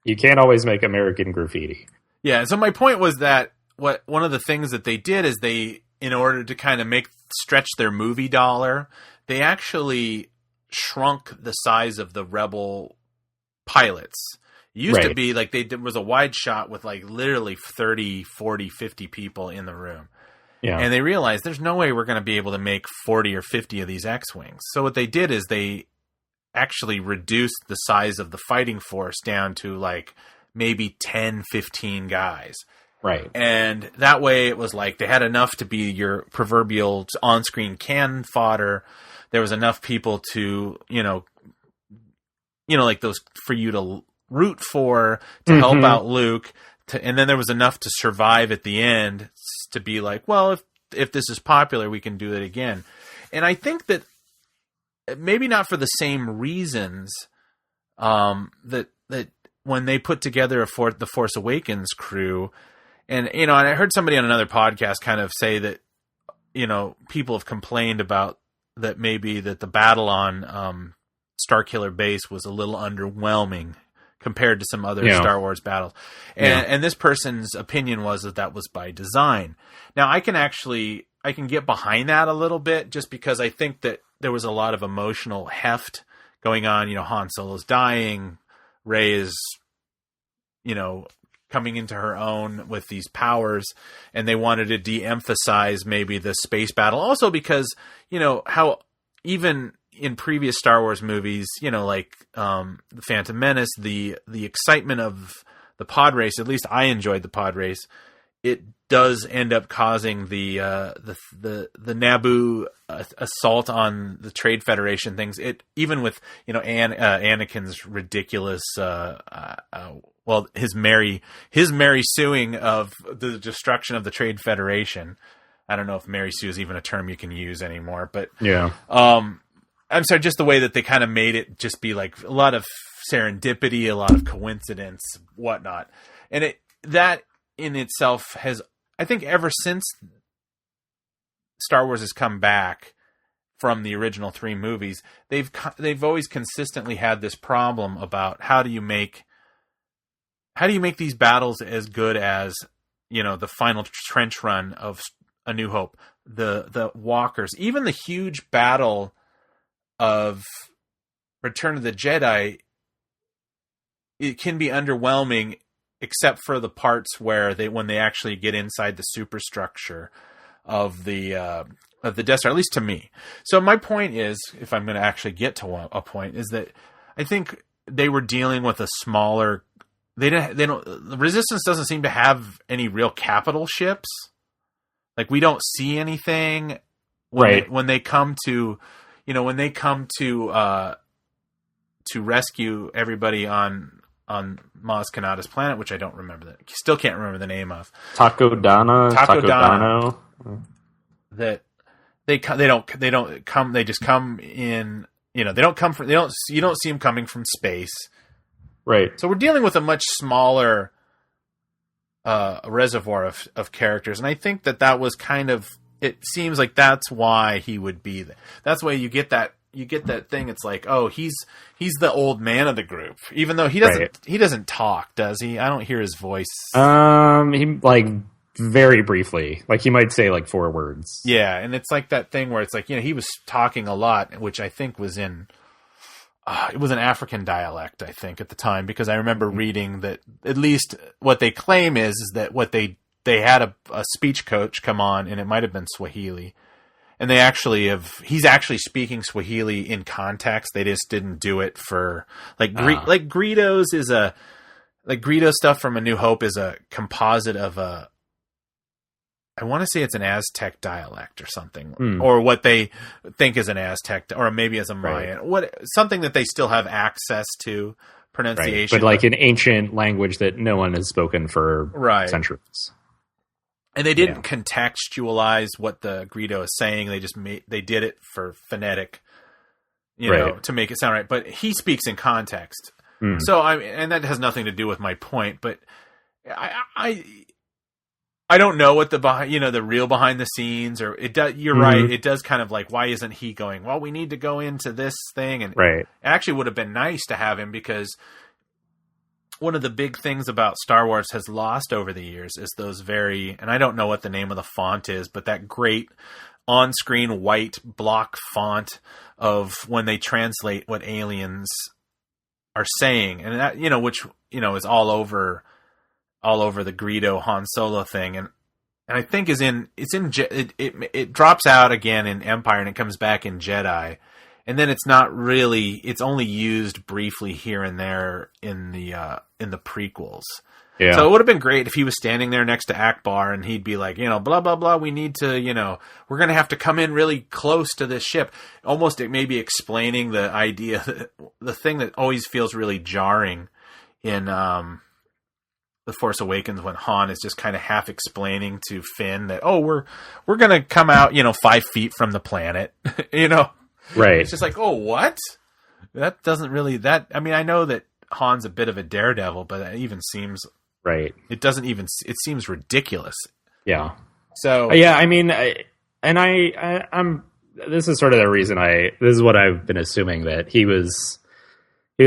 You can't always make American Graffiti. Yeah. So my point was that one of the things that they did is they, in order to kind of stretch their movie dollar, they actually shrunk the size of the Rebel pilots. It used to be like there was a wide shot with like literally 30, 40, 50 people in the room. Yeah. And they realized there's no way we're going to be able to make 40 or 50 of these X-Wings. So what they did is they actually reduced the size of the fighting force down to like maybe 10, 15 guys. Right. And that way it was like they had enough to be your proverbial on-screen cannon fodder. There was enough people to, like those for you to root for, to help out Luke. And then there was enough to survive at the end to be like, well, if this is popular, we can do it again. And I think that maybe not for the same reasons that when they put together the Force Awakens crew, and I heard somebody on another podcast kind of say that people have complained about that maybe that the battle on Starkiller Base was a little underwhelming compared to some other Star Wars battles, and this person's opinion was that was by design. Now I can get behind that a little bit, just because I think that there was a lot of emotional heft going on. Han Solo's dying, Rey is, coming into her own with these powers, and they wanted to de-emphasize maybe the space battle. Also because, how even in previous Star Wars movies, like The Phantom Menace, the excitement of the pod race, at least I enjoyed the pod race, it does end up causing the Naboo assault on the Trade Federation things. It even with Anakin's ridiculous his Mary suing of the destruction of the Trade Federation. I don't know if Mary Sue is even a term you can use anymore, but I'm sorry, just the way that they kind of made it just be like a lot of serendipity, a lot of coincidence, whatnot, and that in itself has, I think, ever since Star Wars has come back from the original 3 movies, they've always consistently had this problem about how do you make these battles as good as the final trench run of A New Hope, the walkers, even the huge battle of Return of the Jedi. It can be underwhelming, except for the parts where when they actually get inside the superstructure of the Death Star, at least to me. So my point is, if I'm going to actually get to a point, is that I think they were dealing with a smaller. The Resistance doesn't seem to have any real capital ships. Like, we don't see anything when they come to rescue everybody on Maz Kanata's planet, which I don't remember still can't remember the name of. Takodano. That they don't come. They just come in. They don't come from. You don't see them coming from space. Right. So we're dealing with a much smaller reservoir of characters, and I think that was kind of. It seems like that's why he would be there. That's why you get that thing. It's like, oh, he's the old man of the group, even though he doesn't talk, does he? I don't hear his voice. He like very briefly, like he might say like 4 words. Yeah, and it's like that thing where it's like, he was talking a lot, which I think was in. It was an African dialect, I think, at the time, because I remember reading that at least what they claim is that what they had a speech coach come on, and it might have been Swahili. And he's actually speaking Swahili in context. They just didn't do it for like Greedo's Greedo stuff from A New Hope is a composite of I want to say it's an Aztec dialect or something, or what they think is an Aztec, or maybe as a Mayan, something that they still have access to pronunciation, but like an ancient language that no one has spoken for centuries. And they didn't contextualize what the Greedo is saying. They just they did it for phonetic, you know, to make it sound right. But he speaks in context. So and that has nothing to do with my point, but I don't know what the the real behind the scenes, or it does. You're right. It does kind of like, why isn't he going? Well, we need to go into this thing, and it actually would have been nice to have him, because one of the big things about Star Wars has lost over the years is those and I don't know what the name of the font is, but that great on-screen white block font of when they translate what aliens are saying, and that, which, is all over the Greedo Han Solo thing. And I think it drops out again in Empire, and it comes back in Jedi. And then it's only used briefly here and there in the prequels. Yeah. So it would have been great if he was standing there next to Akbar and he'd be like, blah, blah, blah. We need to, we're going to have to come in really close to this ship. Almost maybe explaining the idea, the thing that always feels really jarring in The Force Awakens, when Han is just kind of half explaining to Finn that, we're going to come out, 5 feet from the planet, Right. It's just like, what? That doesn't really, I know that Han's a bit of a daredevil, but that even seems right. It seems ridiculous. Yeah. So yeah, I'm this is sort of the reason this is what I've been assuming, that he was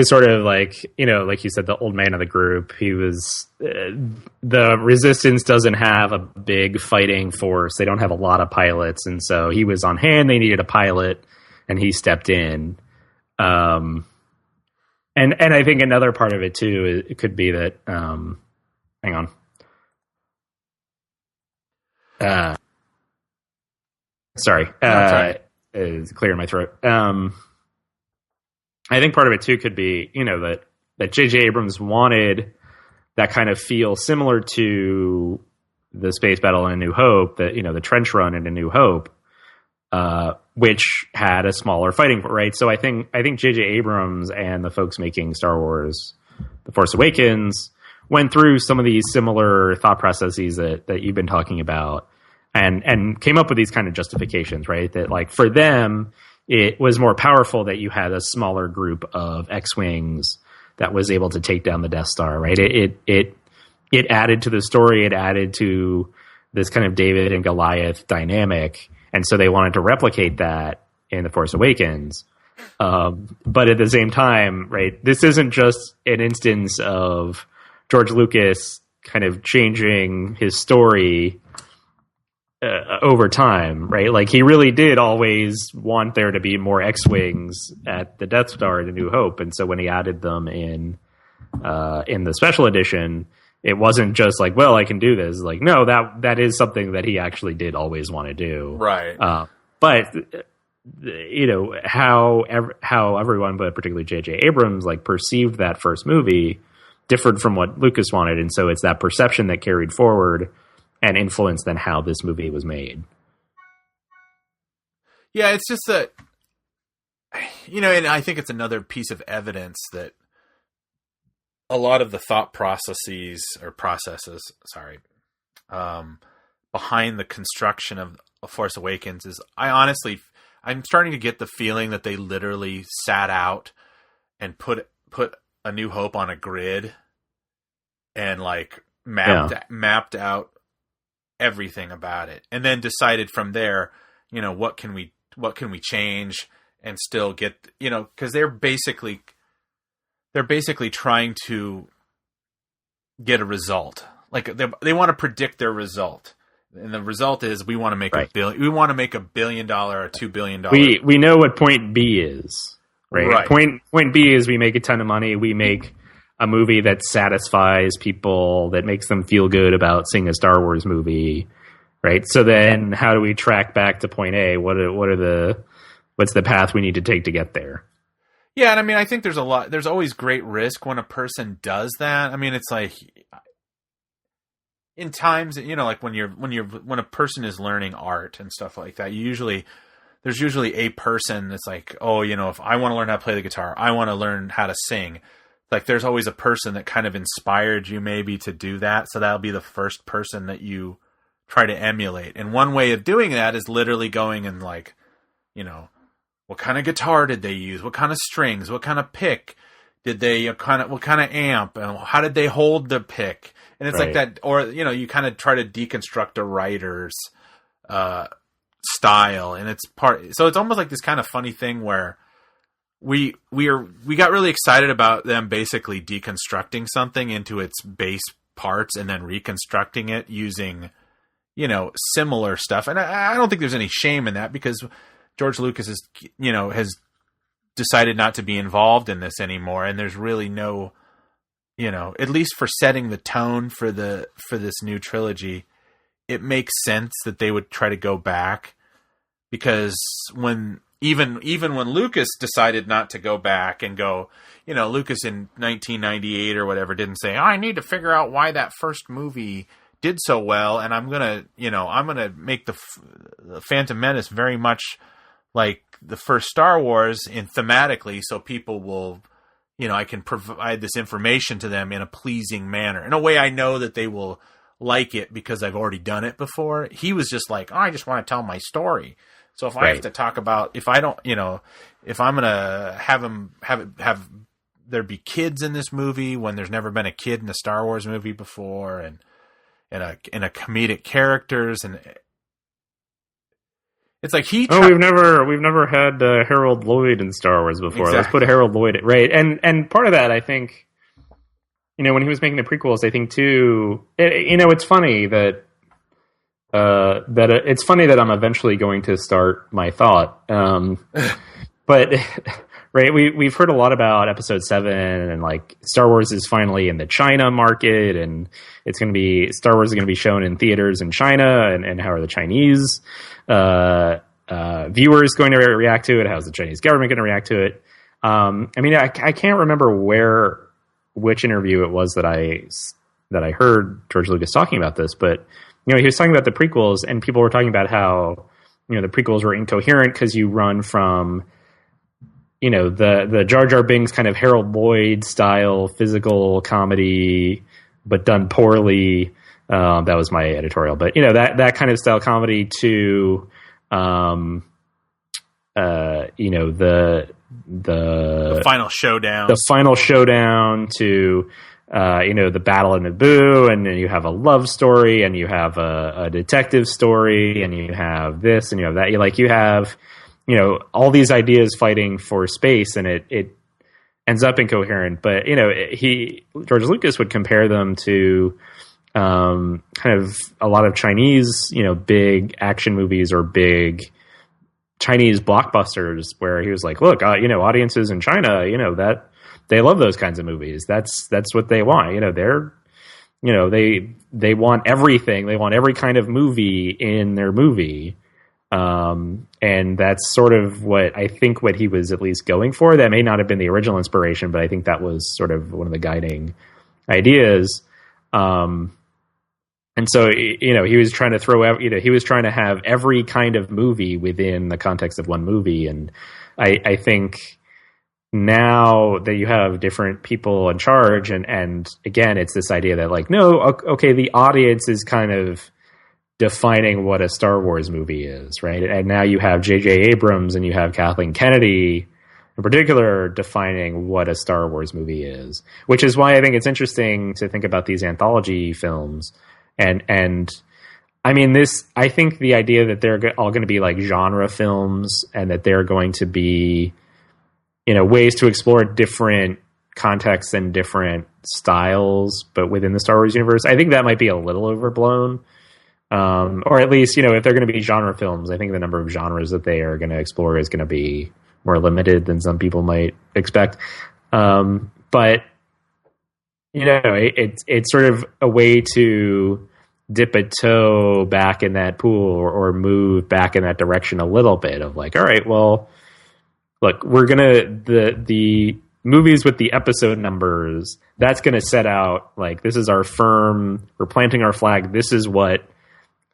sort of like, like you said, the old man of the group. He was, the Resistance doesn't have a big fighting force. They don't have a lot of pilots. And so he was on hand. They needed a pilot, and he stepped in. And I think another part of it too, it could be that, hang on. Sorry. It's clearing my throat. I think part of it too could be, that J.J. Abrams wanted that kind of feel similar to the space battle in A New Hope, that, the trench run in A New Hope, which had a smaller fighting, right? So I think J.J. Abrams and the folks making Star Wars The Force Awakens went through some of these similar thought processes that you've been talking about, and came up with these kind of justifications, right? That, like, for them, it was more powerful that you had a smaller group of X-Wings that was able to take down the Death Star, right? It added to the story. It added to this kind of David and Goliath dynamic. And so they wanted to replicate that in The Force Awakens. But at the same time, right, this isn't just an instance of George Lucas kind of changing his story over time, right? Like, he really did always want there to be more X-Wings at the Death Star in A New Hope. And so when he added them in the special edition, it wasn't just like, well, I can do this. Like, no, that is something that he actually did always want to do. Right. But how everyone, but particularly J.J. Abrams, like, perceived that first movie differed from what Lucas wanted. And so it's that perception that carried forward and influenced then how this movie was made. Yeah, it's just that, and I think it's another piece of evidence that a lot of the thought processes behind the construction of Force Awakens is, I'm starting to get the feeling that they literally sat out and put A New Hope on a grid and, like, mapped out everything about it, and then decided from there, what can we change and still get, because they're basically trying to get a result. Like, they want to predict their result, and the result is we want to make $1 billion. We want to make $1 billion or $2 billion. We know what point B is, right? Point B is we make a ton of money. We make a movie that satisfies people, that makes them feel good about seeing a Star Wars movie, right? So then, how do we track back to point A? What's the path we need to take to get there? Yeah, and I think there's always great risk when a person does that. It's like, in times, like when a person is learning art and stuff like that, there's usually a person that's like, if I want to learn how to play the guitar, I want to learn how to sing. Like, there's always a person that kind of inspired you maybe to do that. So that'll be the first person that you try to emulate. And one way of doing that is literally going and, like, what kind of guitar did they use? What kind of strings? What kind of pick did they what kind of amp? And how did they hold the pick? And it's like that, or you kind of try to deconstruct a writer's style, and it's so it's almost like this kind of funny thing where we got really excited about them basically deconstructing something into its base parts and then reconstructing it using similar stuff. And I don't think there's any shame in that, because George Lucas has decided not to be involved in this anymore, and there's really no, at least for setting the tone for this new trilogy, it makes sense that they would try to go back, because even when Lucas decided not to go back and go, Lucas in 1998 or whatever didn't say, I need to figure out why that first movie did so well, and I'm gonna make the Phantom Menace very much like the first Star Wars thematically, so people will, I can provide this information to them in a pleasing manner, in a way I know that they will like it because I've already done it before. He was just like, I just want to tell my story. So if I have to talk about, if I don't, if I'm gonna have there be kids in this movie when there's never been a kid in a Star Wars movie before, and a comedic characters, and it's like we've never had Harold Lloyd in Star Wars before. Exactly. Let's put Harold Lloyd right, and part of that, I think, when he was making the prequels, I think too, it's funny that it's funny that I'm eventually going to start my thought, but right, we've heard a lot about Episode 7, and like Star Wars is finally in the China market, and Star Wars is going to be shown in theaters in China, and how are the Chinese viewers going to react to it? How's the Chinese government going to react to it? I can't remember which interview it was that I heard George Lucas talking about this, but he was talking about the prequels, and people were talking about how the prequels were incoherent because you run from the Jar Jar Binks kind of Harold Lloyd style physical comedy, but done poorly. That was my editorial, but that kind of style comedy to the final showdown, to the battle in Naboo, and then you have a love story, and you have a detective story, and you have this, and you have that. You have all these ideas fighting for space, and it ends up incoherent. But George Lucas would compare them to kind of a lot of Chinese big action movies or big Chinese blockbusters, where he was like, look, audiences in China, that they love those kinds of movies. That's what they want. They want everything. They want every kind of movie in their movie. And that's sort of what he was at least going for. That may not have been the original inspiration, but I think that was sort of one of the guiding ideas. And so, he was trying to he was trying to have every kind of movie within the context of one movie. And I think now that you have different people in charge, and again, it's this idea that like, no, okay, the audience is kind of defining what a Star Wars movie is, right? And now you have J.J. Abrams and you have Kathleen Kennedy in particular defining what a Star Wars movie is, which is why I think it's interesting to think about these anthology films. And I mean, I think the idea that they're all going to be like genre films, and that they're going to be, ways to explore different contexts and different styles, but within the Star Wars universe, I think that might be a little overblown. Or at least, if they're going to be genre films, I think the number of genres that they are going to explore is going to be more limited than some people might expect. But it's sort of a way to dip a toe back in that pool, or move back in that direction a little bit of like, all right, well, look, we're the movies with the episode numbers, that's going to set out like, this is we're planting our flag. This is what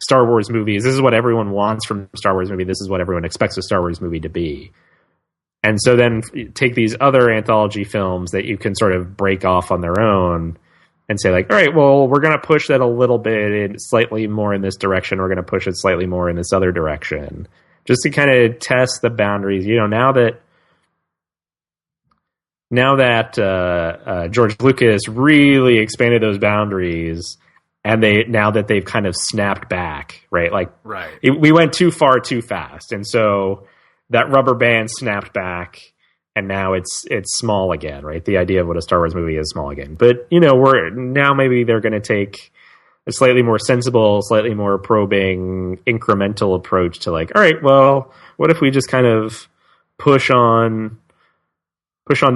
Star Wars movies, this is what everyone wants from Star Wars movie. This is what everyone expects a Star Wars movie to be. And so then take these other anthology films that you can sort of break off on their own and say like, all right, well, we're going to push that a little bit, slightly more in this direction. We're going to push it slightly more in this other direction. just to kind of test the boundaries. Now that George Lucas really expanded those boundaries, and now that they've kind of snapped back, right? We went too far too fast, and so that rubber band snapped back, and now it's small again, right? The idea of what a Star Wars movie is small again. But maybe they're going to take a slightly more sensible, slightly more probing, incremental approach to all right, well, what if we just kind of push on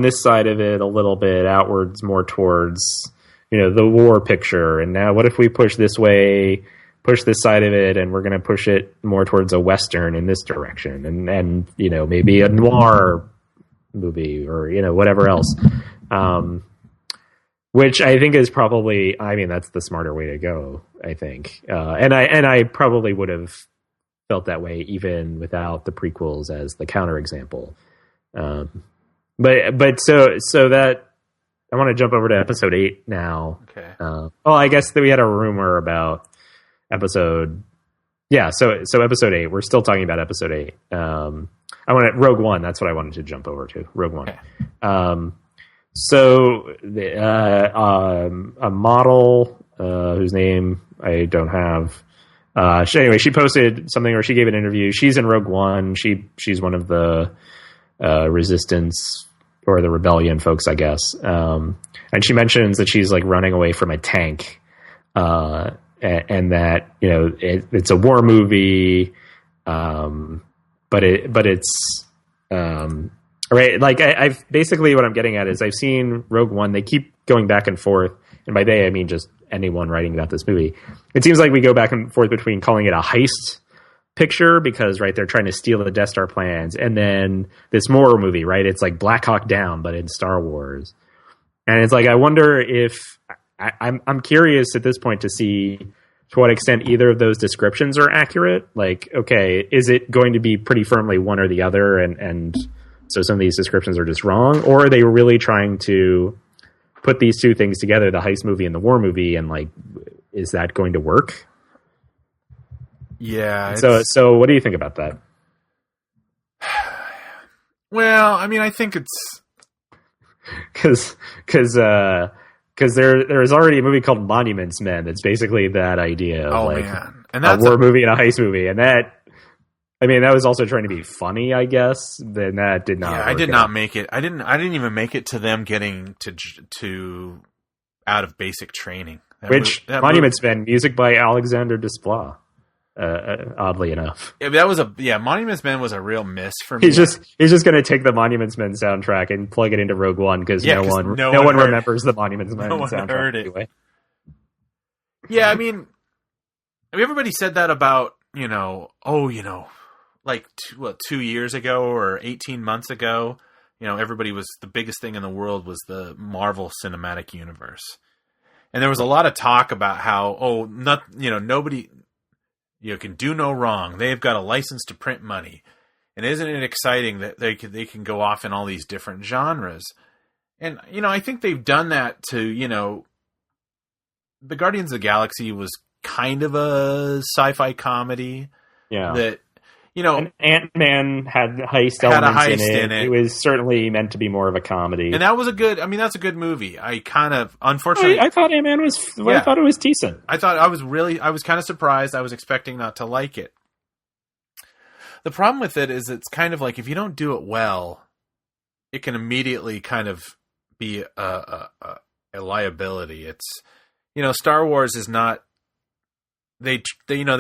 this side of it a little bit outwards, more towards, the war picture. And now what if we push this way, push this side of it, and we're going to push it more towards a Western in this direction. And maybe a noir movie or, whatever else. Which I think is probably, that's the smarter way to go, I think. And I probably would have felt that way even without the prequels as the counterexample. But so that I want to jump over to episode 8 now. Okay. I guess that we had a rumor about episode. Yeah. So episode 8, we're still talking about episode 8. I wanted Rogue One. That's what I wanted to jump over to. Rogue One. Okay. So a model whose name I don't have. She posted something, or she gave an interview. She's in Rogue One. She's one of the resistance or the rebellion folks, I guess. And she mentions that she's running away from a tank, and that it's a war movie, but it's right. I've basically what I'm getting at is I've seen Rogue One. They keep going back and forth, and by they I mean just anyone writing about this movie. It seems like we go back and forth between calling it a heist picture because they're trying to steal the Death Star plans, and then this horror movie, right? It's like Black Hawk Down, but in Star Wars. And it's I wonder if I'm curious at this point to see to what extent either of those descriptions are accurate. Okay, is it going to be pretty firmly one or the other, and so some of these descriptions are just wrong, or are they really trying to put these two things together, the heist movie and the war movie, and is that going to work? Yeah. So what do you think about that? Well, I think it's because there's already a movie called Monuments Men that's basically that idea of man. And that's a war movie and a heist movie, and that was also trying to be funny, I guess. Then that did not. Yeah, I did not make it. I didn't even make it to them getting to out of basic training. Monuments Men, music by Alexander Desplat. Oddly enough, Monuments Men was a real miss for me. He's just going to take the Monuments Men soundtrack and plug it into Rogue One because no one remembers the Monuments Men soundtrack heard it. Anyway. Yeah, everybody said that about 2 years ago or 18 months ago. Everybody was the biggest thing in the world was the Marvel Cinematic Universe, and there was a lot of talk about how nobody. Can do no wrong. They've got a license to print money. And isn't it exciting that they can go off in all these different genres? And, I think they've done that to, the Guardians of the Galaxy was kind of a sci-fi comedy. Yeah. That, and Ant-Man had heist elements in it. It was certainly meant to be more of a comedy. And that was that's a good movie. I kind of, unfortunately... I thought Ant-Man was... I thought it was decent. I was kind of surprised. I was expecting not to like it. The problem with it is it's kind of if you don't do it well, it can immediately kind of be a liability. It's, Star Wars is not... They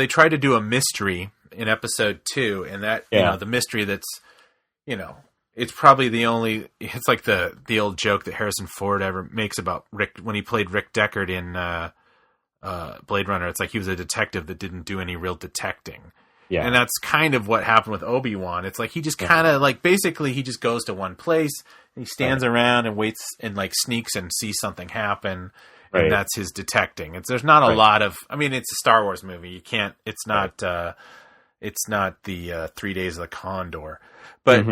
try to do a mystery in episode 2, and that the mystery that's it's probably it's like the old joke that Harrison Ford ever makes about Rick when he played Rick Deckard in Blade Runner. It's he was a detective that didn't do any real detecting. Yeah. And that's kind of what happened with Obi-Wan. It's he just kind of basically he just goes to one place and he stands around and waits and like sneaks and sees something happen. Right. And that's his detecting. There's not a lot of, I mean, it's a Star Wars movie. You can't, it's not the 3 Days of the Condor, but,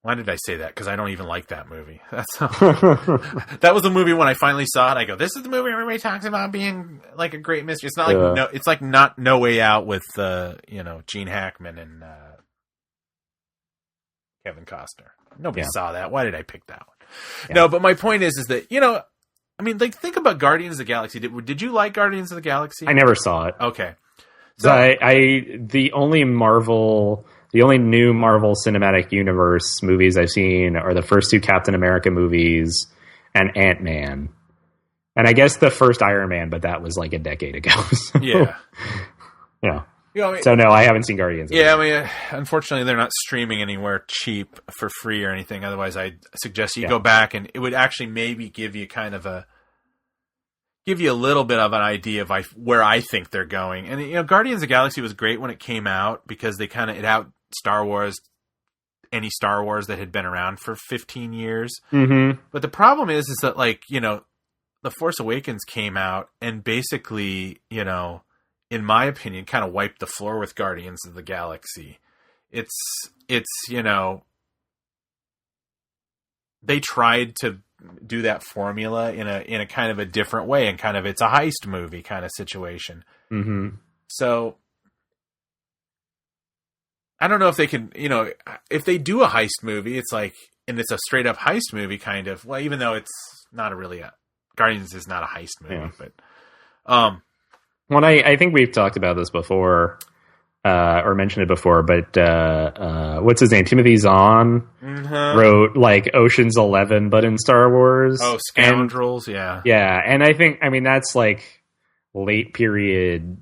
Why did I say that? Because I don't even like that movie. That was the movie when I finally saw it. I go, this is the movie everybody talks about being like a great mystery. It's not like it's like not No Way Out with Gene Hackman and Kevin Costner. Nobody saw that. Why did I pick that one? Yeah. No, but my point is that I mean, like, think about Guardians of the Galaxy. Did you like Guardians of the Galaxy? I never saw it. Okay, so the only new Marvel Cinematic Universe movies I've seen are the first two Captain America movies and Ant-Man. And I guess the first Iron Man, but that was like a decade ago. So, yeah. Yeah. I mean, so no, I haven't seen Guardians. Yeah, I mean, unfortunately, they're not streaming anywhere cheap for free or anything. Otherwise, I suggest you go back, and it would actually maybe give you a little bit of an idea of where I think they're going. And Guardians of the Galaxy was great when it came out because it out Star Wars, any Star Wars that had been around for 15 years. Mm-hmm. But the problem is that The Force Awakens came out and basically, in my opinion, kind of wiped the floor with Guardians of the Galaxy. It's they tried to do that formula in a kind of a different way, and kind of it's a heist movie kind of situation. Mm-hmm. So I don't know if they can, if they do a heist movie, it's like, and it's a straight up heist movie kind of, well, even though it's not Guardians is not a heist movie, but, well, I think we've talked about this before, or mentioned it before, but, what's his name? Timothy Zahn wrote like Ocean's 11, but in Star Wars. Oh, Scoundrels. Yeah. Yeah. And I mean, that's like late period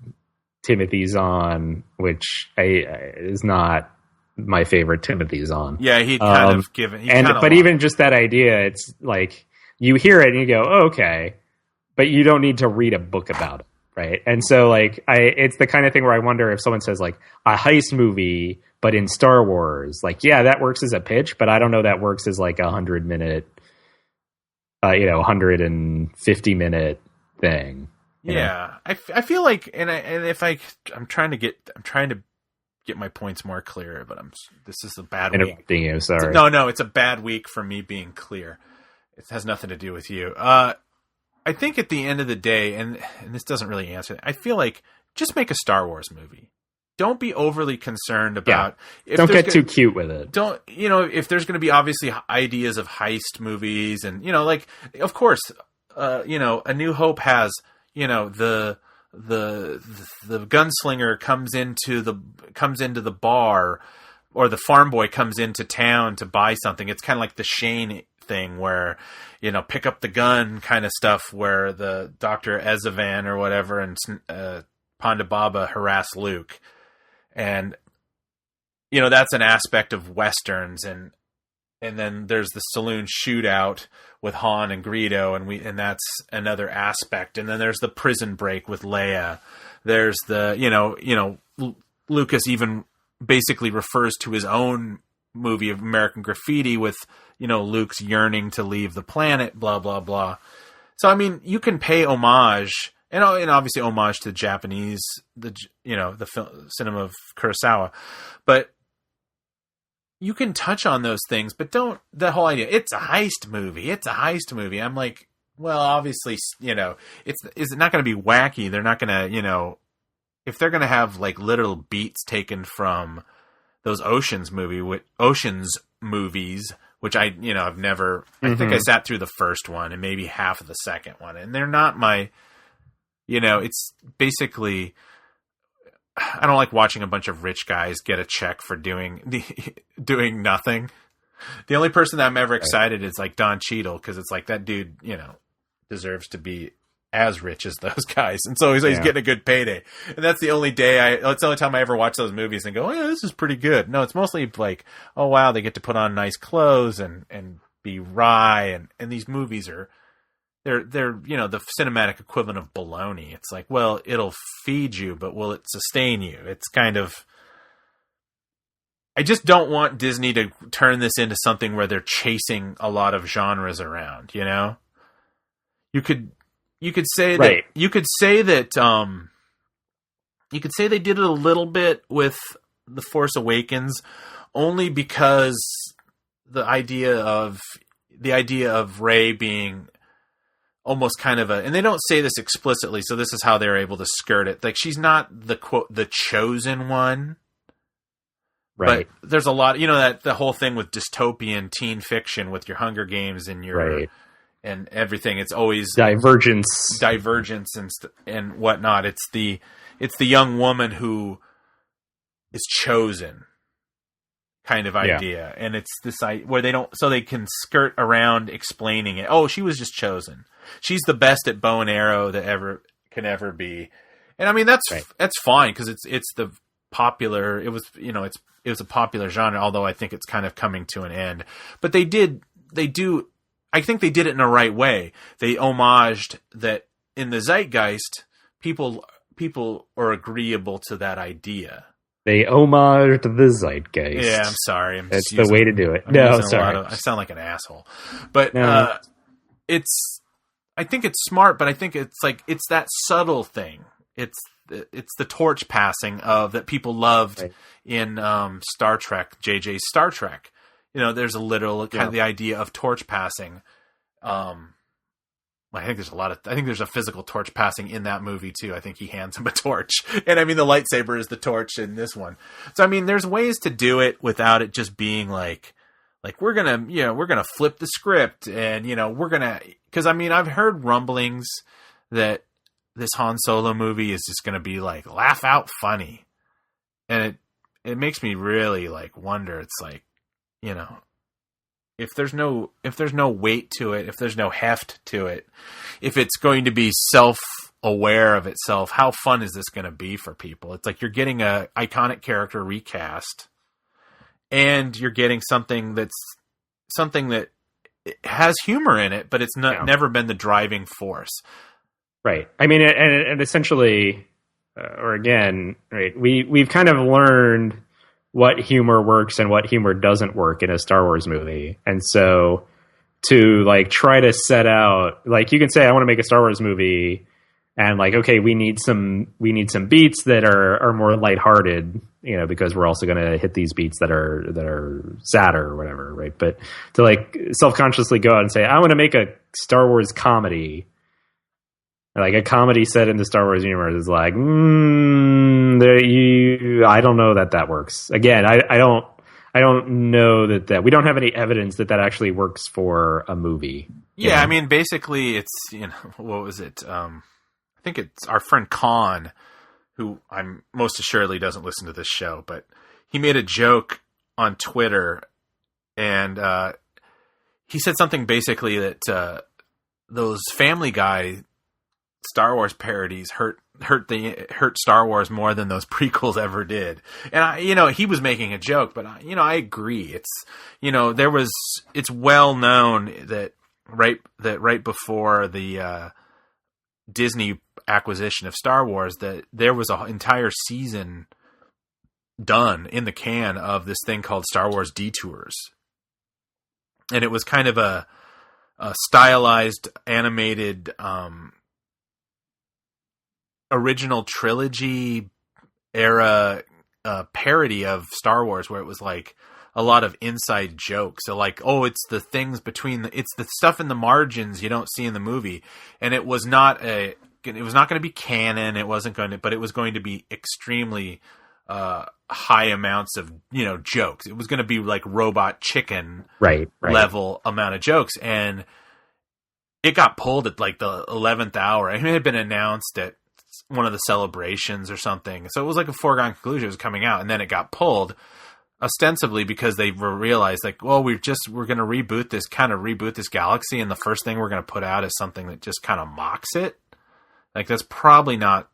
Timothy Zahn, which is not my favorite Timothy Zahn. Yeah, he'd kind of given. But even just that idea, it's like you hear it and you go, oh, okay, but you don't need to read a book about it, right? And so, like, it's the kind of thing where I wonder if someone says like a heist movie, but in Star Wars, like, yeah, that works as a pitch, but I don't know that works as like 100-minute, 150-minute thing. Yeah, I feel like, I'm trying to get my points more clear, but this is a bad week. Interrupting you, sorry. No, it's a bad week for me being clear. It has nothing to do with you. I think at the end of the day, and this doesn't really answer it, I feel like just make a Star Wars movie. Don't be overly concerned about. Yeah. Don't get too cute with it. Don't if there's going to be obviously ideas of heist movies, and like, of course, A New Hope has. The gunslinger comes into the bar, or the farm boy comes into town to buy something. It's kind of like the Shane thing where, pick up the gun kind of stuff, where the Dr. Ezevan or whatever and Ponda Baba harass Luke. And, that's an aspect of Westerns. And then there's the saloon shootout with Han and Greedo, and that's another aspect. And then there's the prison break with Leia. There's the, Lucas even basically refers to his own movie of American Graffiti with, Luke's yearning to leave the planet, blah, blah, blah. So, I mean, you can pay homage, and obviously homage to Japanese, the cinema of Kurosawa, but you can touch on those things, but don't, the whole idea, it's a heist movie. I'm like, well, obviously, is it not going to be wacky? They're not going to, if they're going to have like literal beats taken from those Oceans movies, which I've never, I think I sat through the first one and maybe half of the second one, and they're not my, it's basically, I don't like watching a bunch of rich guys get a check for doing nothing. The only person that I'm ever excited is like Don Cheadle, because it's like that dude, deserves to be as rich as those guys, and so he's getting a good payday. And that's the only that's the only time I ever watch those movies and go, oh yeah, this is pretty good. No, it's mostly like, oh wow, they get to put on nice clothes and be wry, and these movies are. They're the cinematic equivalent of baloney. It's like, well, it'll feed you, but will it sustain you? It's kind of. I just don't want Disney to turn this into something where they're chasing a lot of genres around. You could say that. Right. You could say that. You could say they did it a little bit with The Force Awakens, only because the idea of Rey being almost kind of and they don't say this explicitly, so this is how they're able to skirt it. Like, she's not the quote, the chosen one. Right. But there's a lot, that the whole thing with dystopian teen fiction with your Hunger Games and your, and everything. It's always divergence and whatnot. It's the young woman who is chosen kind of idea. And it's this where they can skirt around explaining it. Oh, she was just chosen. She's the best at bow and arrow that can ever be. And I mean, that's fine. Cause it's the popular, it was a popular genre, although I think it's kind of coming to an end. But I think they did it in the right way. They homaged that in the zeitgeist, people are agreeable to that idea. They homaged the zeitgeist. Yeah, I'm sorry. That's the way to do it. I sound like an asshole. But I think it's smart, but I think it's like, it's that subtle thing. It's the torch passing that people loved in Star Trek, JJ's Star Trek. There's a literal kind of the idea of torch passing. I think there's a physical torch passing in that movie too. I think he hands him a torch, and I mean the lightsaber is the torch in this one. So I mean, there's ways to do it without it just being like we're gonna flip the script, and because I mean, I've heard rumblings that this Han Solo movie is just going to be like laugh out funny. And it makes me really like wonder. It's like, if there's no weight to it, if there's no heft to it, if it's going to be self-aware of itself, how fun is this going to be for people? It's like you're getting a iconic character recast, and you're getting something that has humor in it, but it's never been the driving force. Right. I mean, and essentially, we've kind of learned what humor works and what humor doesn't work in a Star Wars movie. And so to like try to set out, like, you can say, I want to make a Star Wars movie, and like, okay, we need some beats that are more lighthearted, because we're also going to hit these beats that are sadder or whatever. Right. But to like self-consciously go out and say, I want to make a Star Wars comedy. Like a comedy set in the Star Wars universe is like, I don't know that works. Again, I don't know that we don't have any evidence that actually works for a movie. Yeah, I mean, basically, it's what was it? I think it's our friend Khan, who I'm most assuredly doesn't listen to this show, but he made a joke on Twitter, and he said something basically that those Family Guy Star Wars parodies hurt Star Wars more than those prequels ever did. And he was making a joke, but I agree. It's it's well known that right before the Disney acquisition of Star Wars, that there was an entire season done in the can of this thing called Star Wars Detours, and it was kind of a stylized animated original trilogy era parody of Star Wars, where it was like a lot of inside jokes. So like, oh, it's the things it's the stuff in the margins you don't see in the movie. And it was not going to be canon. But it was going to be extremely high amounts of, jokes. It was going to be like Robot Chicken level amount of jokes. And it got pulled at like the 11th hour. I mean, it had been announced at one of the celebrations or something. So it was like a foregone conclusion it was coming out, and then it got pulled ostensibly because they realized like, well, we're going to reboot this galaxy, and the first thing we're going to put out is something that just kind of mocks it. Like, that's probably not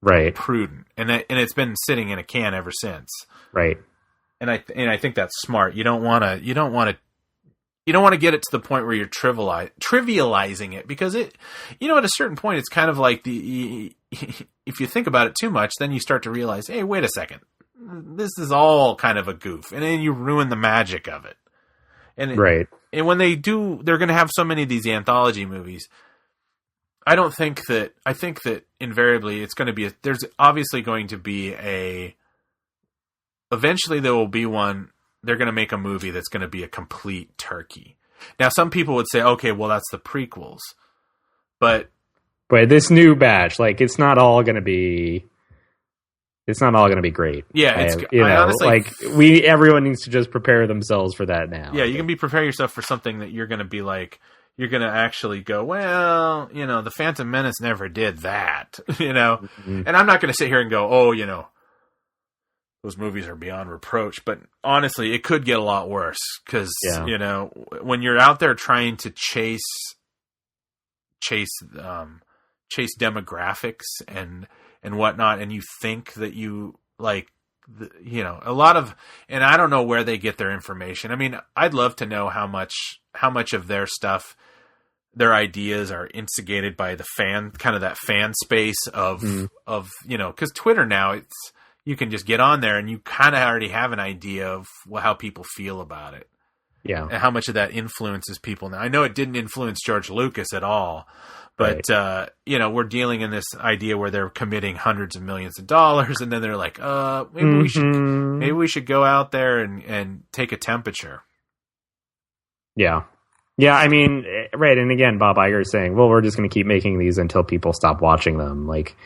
prudent. And it's been sitting in a can ever since. Right. And I think that's smart. You don't want to get it to the point where you're trivializing it, because at a certain point, it's kind of like if you think about it too much, then you start to realize, hey, wait a second, this is all kind of a goof, and then you ruin the magic of it. And and when they're going to have so many of these anthology movies. I think that invariably it's going to be there's obviously going to be eventually there will be one they're going to make a movie that's going to be a complete turkey. Now, some people would say, okay, well, that's the prequels, but this new batch, like, it's not all going to be great. Yeah, honestly, everyone needs to just prepare themselves for that now. Yeah, you can prepare yourself for something that you're going to be like, you're going to actually go, well, the Phantom Menace never did that, Mm-hmm. And I'm not going to sit here and go, oh, those movies are beyond reproach. But honestly, it could get a lot worse because, when you're out there trying to chase demographics and whatnot, and you think that you like, a lot of, and I don't know where they get their information. I mean, I'd love to know how much of their stuff, their ideas are instigated by the kind of that fan space of, cause Twitter now you can just get on there and you kind of already have an idea of how people feel about it. Yeah. And how much of that influences people. Now, I know it didn't influence George Lucas at all, but, right. We're dealing in this idea where they're committing hundreds of millions of dollars, and then they're like, maybe we should go out there and take a temperature. Yeah. Yeah, I mean, right. And again, Bob Iger is saying, well, we're just going to keep making these until people stop watching them. Like,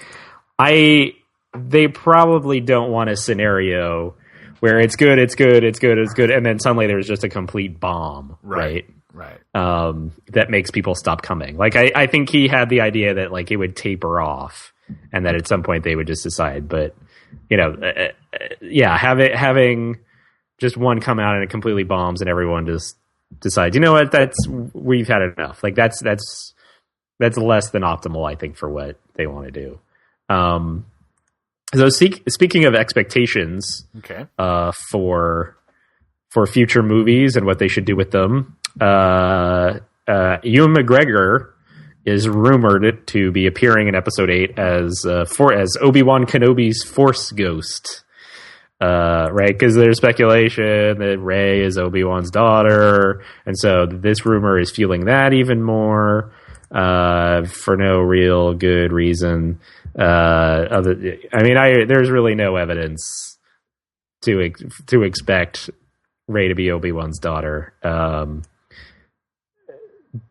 they probably don't want a scenario where it's good, and then suddenly there's just a complete bomb, right? Right. That makes people stop coming. Like, I think he had the idea that, like, it would taper off and that at some point they would just decide. But, having just one come out and it completely bombs and everyone just decides, you know what, we've had enough. Like, that's less than optimal, I think, for what they want to do. So speaking of expectations, okay, for future movies and what they should do with them, Ewan McGregor is rumored to be appearing in Episode 8 as Obi-Wan Kenobi's Force Ghost. Right, because there's speculation that Rey is Obi-Wan's daughter, and so this rumor is fueling that even more for no real good reason. There's really no evidence to expect Rey to be Obi-Wan's daughter.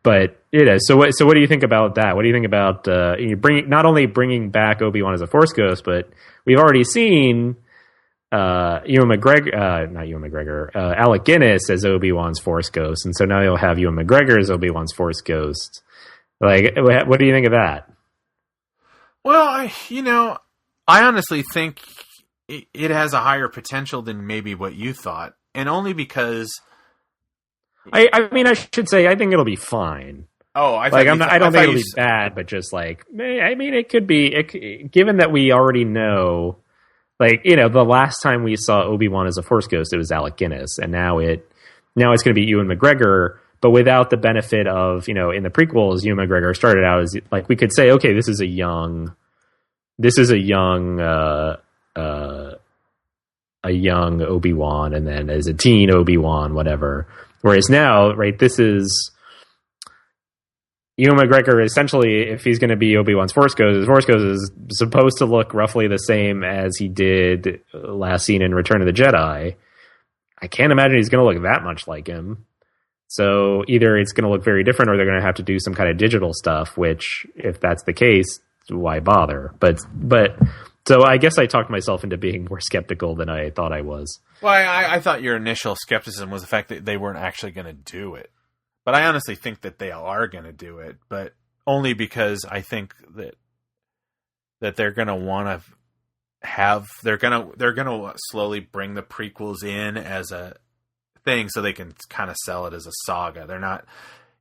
But so what do you think about that? What do you think about not only bringing back Obi-Wan as a Force Ghost, but we've already seen Alec Guinness as Obi-Wan's Force Ghost, and so now you'll have Ewan McGregor as Obi-Wan's Force Ghost. Like, what do you think of that? Well, I honestly think it has a higher potential than maybe what you thought, and only because I should say I think it'll be fine. Oh, I don't think it'll be bad, but just like, it could be. Given that we already know, like, the last time we saw Obi-Wan as a Force Ghost, it was Alec Guinness, and now it's going to be Ewan McGregor, but without the benefit of, in the prequels, Ewan McGregor started out as, like, we could say, okay, this is a young Obi-Wan, and then as a teen Obi-Wan, whatever. Whereas now, right, this is Ewan McGregor. Essentially, if he's going to be Obi-Wan's Force Ghost, his Force Ghost is supposed to look roughly the same as he did last seen in Return of the Jedi. I can't imagine he's going to look that much like him. So either it's going to look very different, or they're going to have to do some kind of digital stuff. Which, if that's the case, why bother? But so I guess I talked myself into being more skeptical than I thought I was. Well, I thought your initial skepticism was the fact that they weren't actually going to do it. But I honestly think that they are going to do it, but only because I think that they're going to want to they're going to slowly bring the prequels in as a thing so they can kind of sell it as a saga. They're not,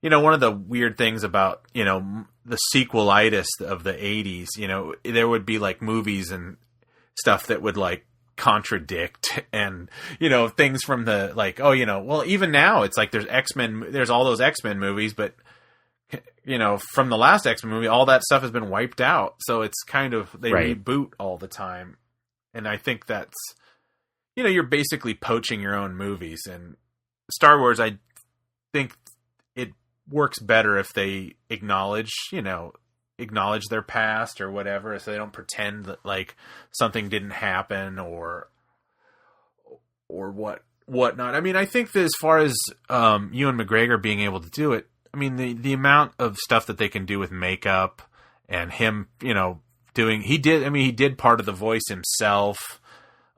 one of the weird things about, the sequelitis of the 80s, there would be like movies and stuff that would like contradict and, things from the, like, well, even now it's like there's all those X-Men movies, but from the last X-Men movie, all that stuff has been wiped out. So it's kind of, they reboot all the time. And I think that's, you're basically poaching your own movies. And Star Wars, I think it works better if they acknowledge their past or whatever, so they don't pretend that like something didn't happen or whatnot. I mean, I think that as far as Ewan McGregor being able to do it, I mean, the amount of stuff that they can do with makeup and him, doing, he did part of the voice himself.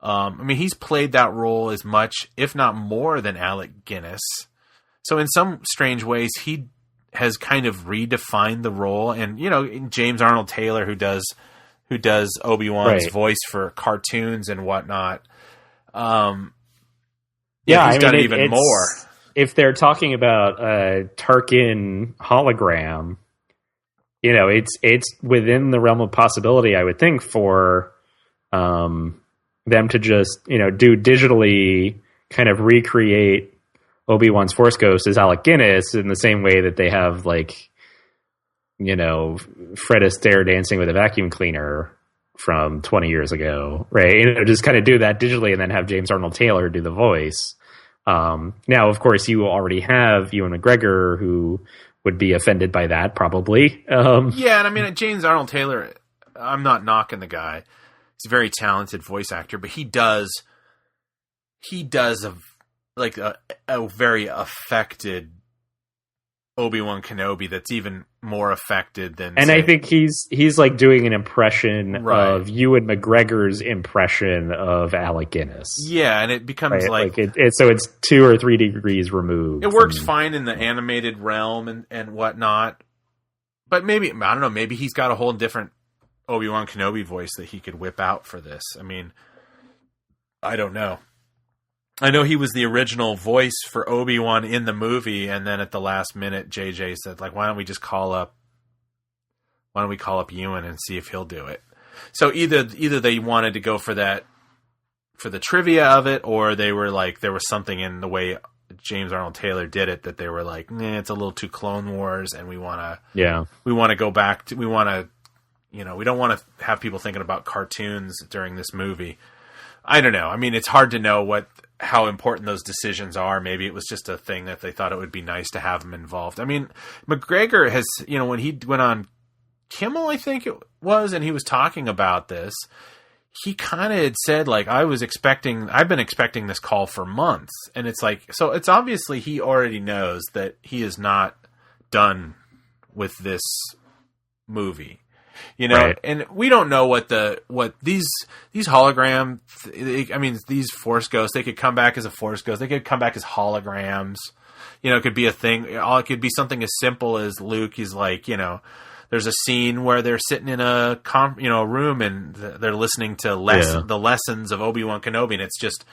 I mean, he's played that role as much, if not more, than Alec Guinness. So in some strange ways, he has kind of redefined the role. And, James Arnold Taylor, who does Obi-Wan's voice for cartoons and whatnot. He's done even more. If they're talking about a Tarkin hologram, it's within the realm of possibility, I would think, for them to just, do digitally kind of recreate Obi-Wan's Force Ghost as Alec Guinness in the same way that they have, like, Fred Astaire dancing with a vacuum cleaner from 20 years ago, right? Just kind of do that digitally and then have James Arnold Taylor do the voice. Now, of course, you already have Ewan McGregor, who would be offended by that, probably. Yeah, and I mean, James Arnold Taylor, I'm not knocking the guy. He's a very talented voice actor, but he does a very affected Obi-Wan Kenobi that's even more affected than... And I think he's like doing an impression of Ewan McGregor's impression of Alec Guinness. Yeah, and it becomes so it's 2 or 3 degrees removed. It works fine in the animated realm and whatnot, but maybe, I don't know, maybe he's got a whole different Obi-Wan Kenobi voice that he could whip out for this. I mean, I don't know. I know he was the original voice for Obi-Wan in the movie, and then at the last minute, JJ said, like, why don't we call up Ewan and see if he'll do it? So either they wanted to go for that, for the trivia of it, or they were like, there was something in the way James Arnold Taylor did it that they were like, it's a little too Clone Wars, and we want to go back to, we don't want to have people thinking about cartoons during this movie. I don't know. I mean, it's hard to know how important those decisions are. Maybe it was just a thing that they thought it would be nice to have him involved. I mean, McGregor has, when he went on Kimmel, I think it was, and he was talking about this, he kind of had said, like, I've been expecting this call for months. And it's like, so it's obviously he already knows that he is not done with this movie. Right. And we don't know what these hologram, these Force ghosts, they could come back as a Force ghost. They could come back as holograms. It could be a thing. It could be something as simple as Luke. He's like, there's a scene where they're sitting in a room and they're listening to the lessons of Obi-Wan Kenobi. And it's just,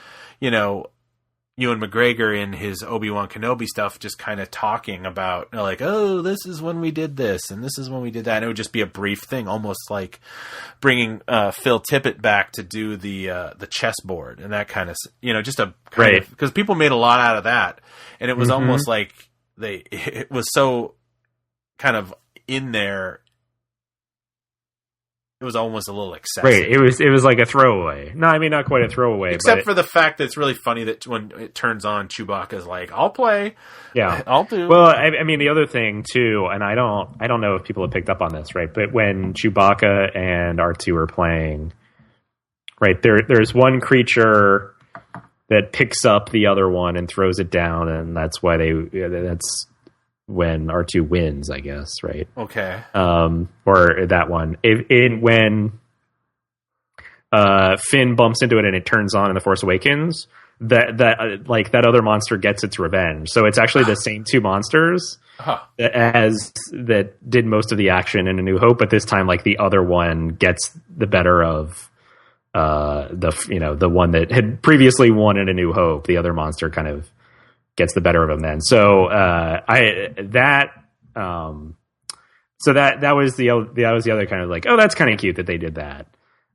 Ewan McGregor in his Obi-Wan Kenobi stuff just kind of talking about, like, oh, this is when we did this, and this is when we did that. And it would just be a brief thing, almost like bringing Phil Tippett back to do the chessboard and that kind of, just a kind of, because people made a lot out of that. And it was almost like it was so kind of in there. It was almost a little excessive. Right. It was like a throwaway. No, I mean, not quite a throwaway. Except for the fact that it's really funny that when it turns on, Chewbacca's like, I'll play. Yeah. I'll do. Well, I mean, the other thing, too, and I don't know if people have picked up on this, right? But when Chewbacca and R2 are playing, right, there's one creature that picks up the other one and throws it down, and that's why that's when R2 wins, I guess, right? Okay. Or that one. When Finn bumps into it and it turns on in The Force Awakens, that other monster gets its revenge. So it's actually the same two monsters that did most of the action in A New Hope, but this time, like, the other one gets the better of the one that had previously won in A New Hope. The other monster kind of gets the better of him then. So that was the other kind of like, oh, that's kind of cute that they did that.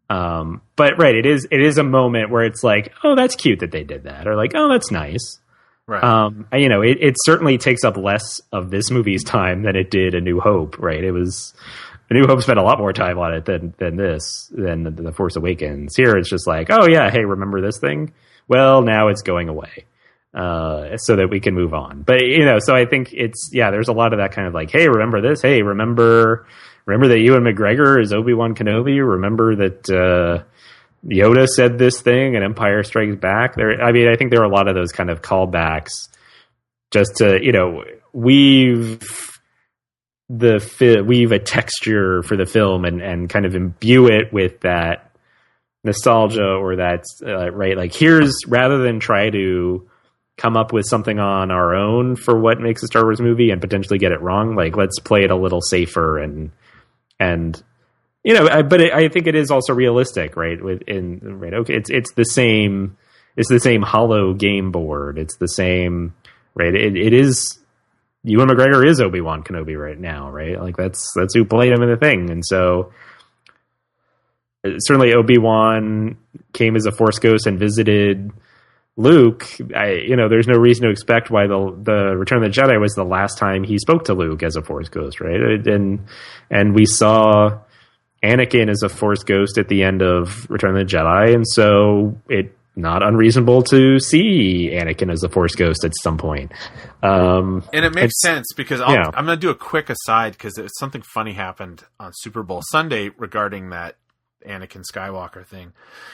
But right, it is a moment where it's like, oh, that's cute that they did that, or like, oh, that's nice. Right. It certainly takes up less of this movie's time than it did A New Hope. Right. A New Hope spent a lot more time on it than The Force Awakens. Here, it's just like, oh yeah, hey, remember this thing? Well, now it's going away. So that we can move on. But, so I think there's a lot of that kind of like, hey, remember this? Hey, remember that Ewan McGregor is Obi-Wan Kenobi? Remember that, Yoda said this thing and Empire Strikes Back. I think there are a lot of those kind of callbacks just to, weave a texture for the film and kind of imbue it with that nostalgia or that, right? Like here's, rather than try to come up with something on our own for what makes a Star Wars movie and potentially get it wrong, like let's play it a little safer and I think it is also realistic, right? Okay, it's the same hollow game board. It's the same, right? It is. Ewan McGregor is Obi-Wan Kenobi right now, right? Like that's who played him in the thing, and so certainly Obi-Wan came as a Force ghost and visited Luke. There's no reason to expect why the Return of the Jedi was the last time he spoke to Luke as a Force ghost, right? And we saw Anakin as a Force ghost at the end of Return of the Jedi, and so it's not unreasonable to see Anakin as a Force ghost at some point. And it makes sense because I'm going to do a quick aside because something funny happened on Super Bowl Sunday regarding that Anakin Skywalker thing.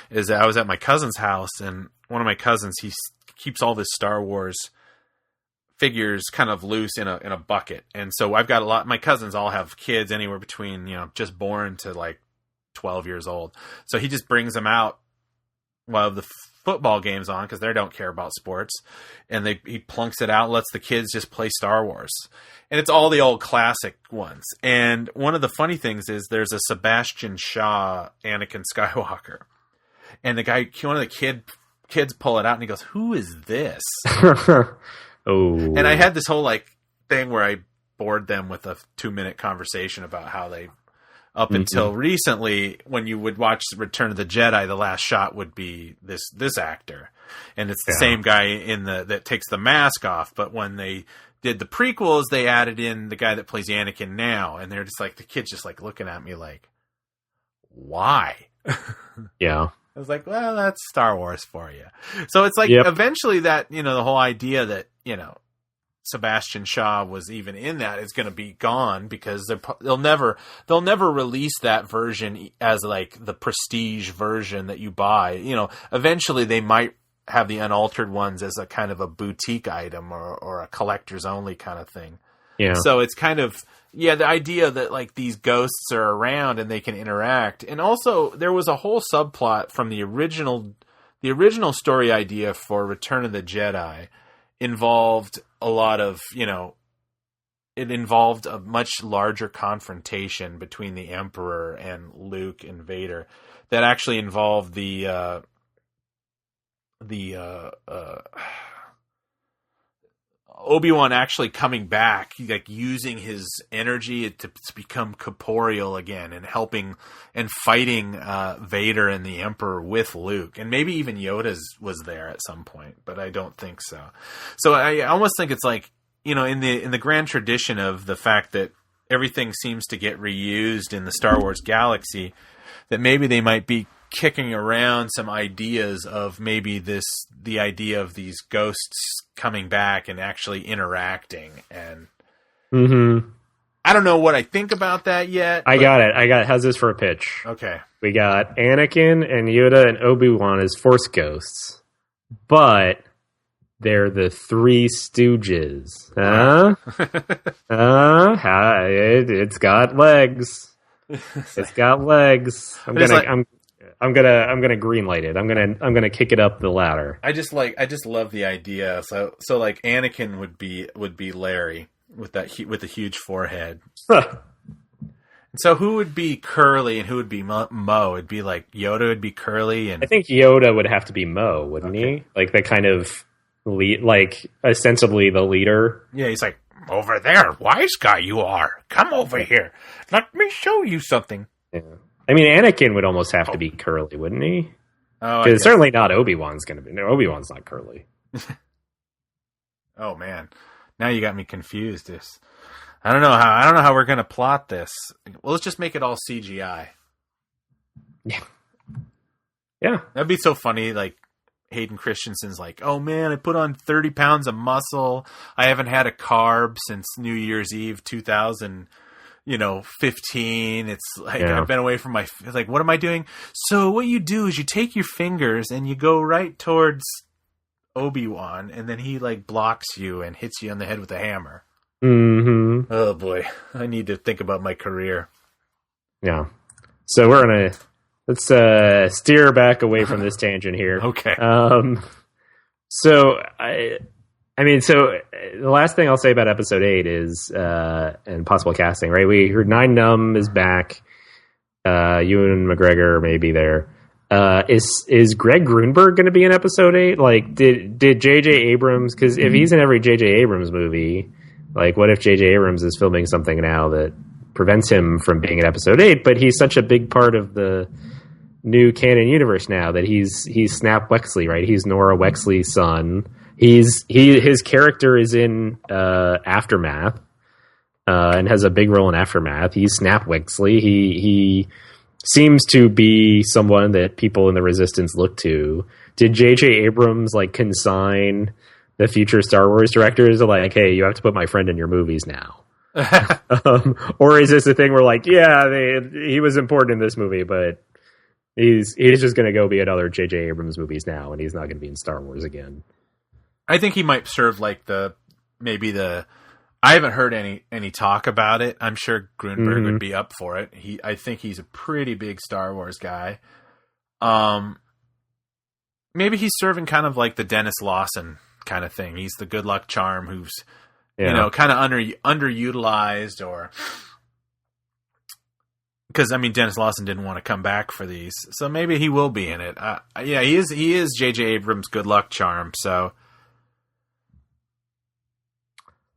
Is that I was at my cousin's house, and one of my cousins, he keeps all this Star Wars figures kind of loose in a bucket. And so I've got a lot, my cousins all have kids anywhere between, just born to like 12 years old. So he just brings them out while the football game's on because they don't care about sports. And he plunks it out, lets the kids just play Star Wars. And it's all the old classic ones. And one of the funny things is there's a Sebastian Shaw Anakin Skywalker. And one of the kids pull it out and he goes, "Who is this?" Oh. And I had this whole thing where I bored them with a 2-minute conversation about how they, up until recently, when you would watch Return of the Jedi, the last shot would be this actor, and it's the same guy that takes the mask off. But when they did the prequels, they added in the guy that plays Anakin now, and they're just like, the kid's just like looking at me like, why? Yeah. I was like, well, that's Star Wars for you. So it's like eventually that, the whole idea that, Sebastian Shaw was even in that is going to be gone because they'll never release that version as like the prestige version that you buy. Eventually they might have the unaltered ones as a kind of a boutique item or a collector's only kind of thing. Yeah. So it's kind of, the idea that like these ghosts are around and they can interact. And also there was a whole subplot from the original story idea for Return of the Jedi involved a lot of, it involved a much larger confrontation between the Emperor and Luke and Vader that actually involved the Obi-Wan actually coming back, like using his energy to become corporeal again and helping and fighting Vader and the Emperor with Luke. And maybe even Yoda was there at some point, but I don't think so. So I almost think it's like, in the grand tradition of the fact that everything seems to get reused in the Star Wars galaxy, that maybe they might be kicking around some ideas of maybe the idea of these ghosts coming back and actually interacting. And I don't know what I think about that yet. I got it. How's this for a pitch? Okay. We got Anakin and Yoda and Obi-Wan as Force ghosts, but they're the Three Stooges. It's got legs. It's got legs. I'm gonna greenlight it. I'm gonna kick it up the ladder. I just love the idea. So like Anakin would be Larry with the huge forehead. So who would be Curly and who would be Mo? It'd be like Yoda would be Curly, and I think Yoda would have to be Mo, wouldn't he? Like the kind of lead, like ostensibly the leader. Yeah, he's like, "Over there, wise guy you are. Come over here. Let me show you something." Yeah. I mean, Anakin would almost have to be Curly, wouldn't he? Oh, because certainly not Obi-Wan's going to be. No, Obi-Wan's not Curly. Oh man, now you got me confused. I don't know how we're going to plot this. Well, let's just make it all CGI. Yeah, that'd be so funny. Like Hayden Christensen's like, "Oh man, I put on 30 pounds of muscle. I haven't had a carb since New Year's Eve 2000." 15. It's like, Yeah. I've been away from it's like, what am I doing? So what you do is you take your fingers and you go right towards Obi-Wan, and then he like blocks you and hits you on the head with a hammer. Mm-hmm. Oh boy, I need to think about my career. Yeah. So let's steer back away from this tangent here. Okay. So the last thing I'll say about episode 8 is and possible casting, right? We heard Nine Numb is back. Ewan McGregor may be there. Is Greg Grunberg going to be in episode 8? Like, did J.J. Abrams? Because if he's in every J.J. Abrams movie, like, what if J.J. Abrams is filming something now that prevents him from being in episode 8? But he's such a big part of the new canon universe now that he's Snap Wexley, right? He's Nora Wexley's son. His character is in Aftermath and has a big role in Aftermath. He's Snap Wexley. He seems to be someone that people in the Resistance look to. Did J.J. Abrams like consign the future Star Wars directors to like, hey, you have to put my friend in your movies now? Or is this a thing where like, yeah, he was important in this movie, but he's just going to go be in other J.J. Abrams movies now, and he's not going to be in Star Wars again? I think he might serve like I haven't heard any talk about it. I'm sure Grunberg would be up for it. I think he's a pretty big Star Wars guy. Maybe he's serving kind of like the Dennis Lawson kind of thing. He's the good luck charm who's kind of underutilized, or because Dennis Lawson didn't want to come back for these, so maybe he will be in it. He is J.J. Abrams' good luck charm, so.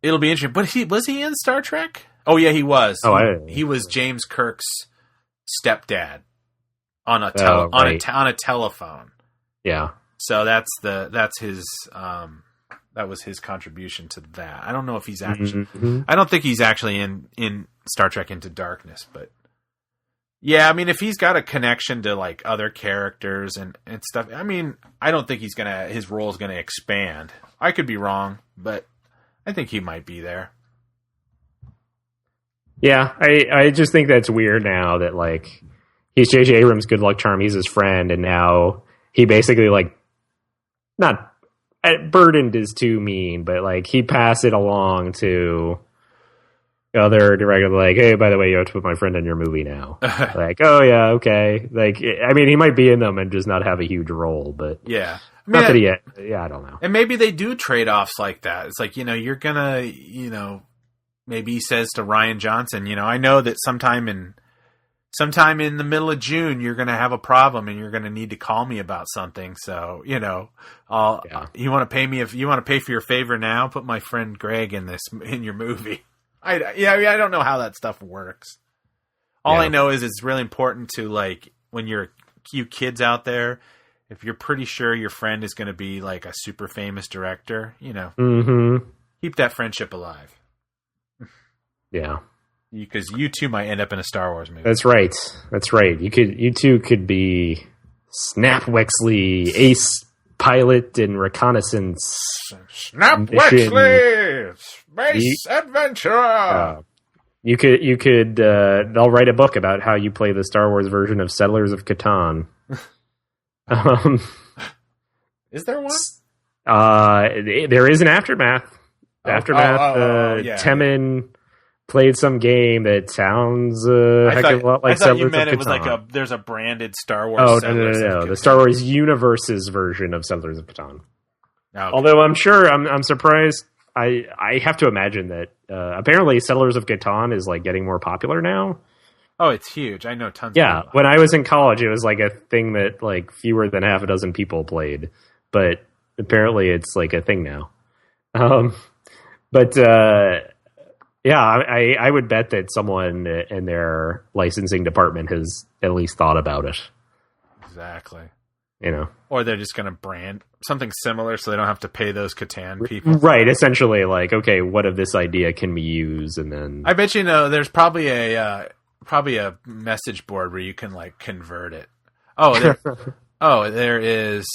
It'll be interesting. But was he in Star Trek? Oh yeah, he was. He was James Kirk's stepdad on a telephone. Yeah. So that's his that was his contribution to that. I don't know if he's actually I don't think he's actually in Star Trek Into Darkness, but yeah, if he's got a connection to like other characters and stuff, I don't think his role is gonna expand. I could be wrong, but I think he might be there. Yeah, I just think that's weird now that, like, he's J.J. Abrams' good luck charm, he's his friend, and now he basically, like, not burdened is too mean, but, like, he passed it along to other directors, like, hey, by the way, you have to put my friend in your movie now. Like, oh, yeah, okay. Like, he might be in them and just not have a huge role, but... Yeah. Not that I don't know. And maybe they do trade-offs like that. It's like, you're gonna, maybe he says to Rian Johnson, I know that sometime in the middle of June, you're gonna have a problem and you're gonna need to call me about something. So, you want to pay me if you want to pay for your favor now, put my friend Greg in your movie. I don't know how that stuff works. All I know is it's really important to, like, when you kids out there, if you're pretty sure your friend is going to be like a super famous director, keep that friendship alive. Yeah. Because you too might end up in a Star Wars movie. That's right. You two could be Snap Wexley, ace pilot and reconnaissance. Snap Wexley, space adventurer. You could. I'll write a book about how you play the Star Wars version of Settlers of Catan. Is there one? There is an Aftermath. Temin played some game that sounds a heck of a lot like Settlers of Catan. It was like there's a branded Star Wars. No. The Star Wars Universe's version of Settlers of Catan. Okay. Although I'm sure, I'm surprised. I have to imagine that apparently Settlers of Catan is like getting more popular now. Oh, it's huge. I know tons of people. people. When I was in college, it was like a thing that like fewer than half a dozen people played. But apparently it's like a thing now. I would bet that someone in their licensing department has at least thought about it. Exactly. Or they're just going to brand something similar so they don't have to pay those Catan people. Right. Essentially, like, okay, what of this idea can we use? And then I bet there's probably a message board where you can like convert it. There is.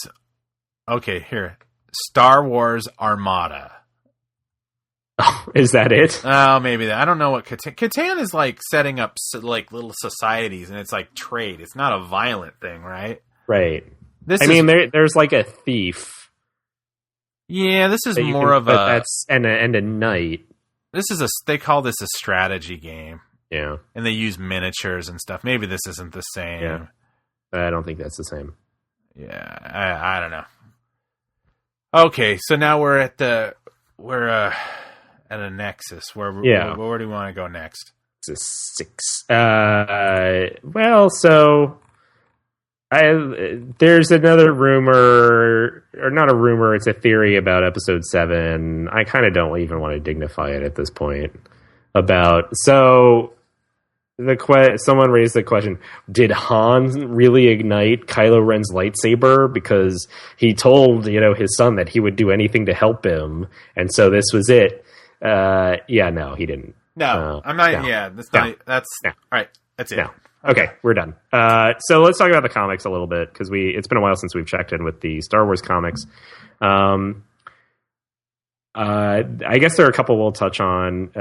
Okay, here, Star Wars Armada. Oh, is that it? Oh, maybe that. I don't know what Catan is like setting up like little societies, and it's like trade. It's not a violent thing, right? Right. There's like a thief. Yeah, this is more of a and a knight. They call this a strategy game. Yeah. And they use miniatures and stuff. Maybe this isn't the same. Yeah. I don't think that's the same. Yeah, I don't know. Okay, so now we're at a nexus. Where do we want to go next? It's a 6. Well, so there's another rumor, or not a rumor, it's a theory about episode 7. I kind of don't even want to dignify it at this point. Someone raised the question, did Han really ignite Kylo Ren's lightsaber? Because he told, his son that he would do anything to help him. And so this was it. No, he didn't. No, I'm not. No, yeah, that's not. That's all right. That's it. No. Okay, we're done. So let's talk about the comics a little bit, because it's been a while since we've checked in with the Star Wars comics. I guess there are a couple we'll touch on.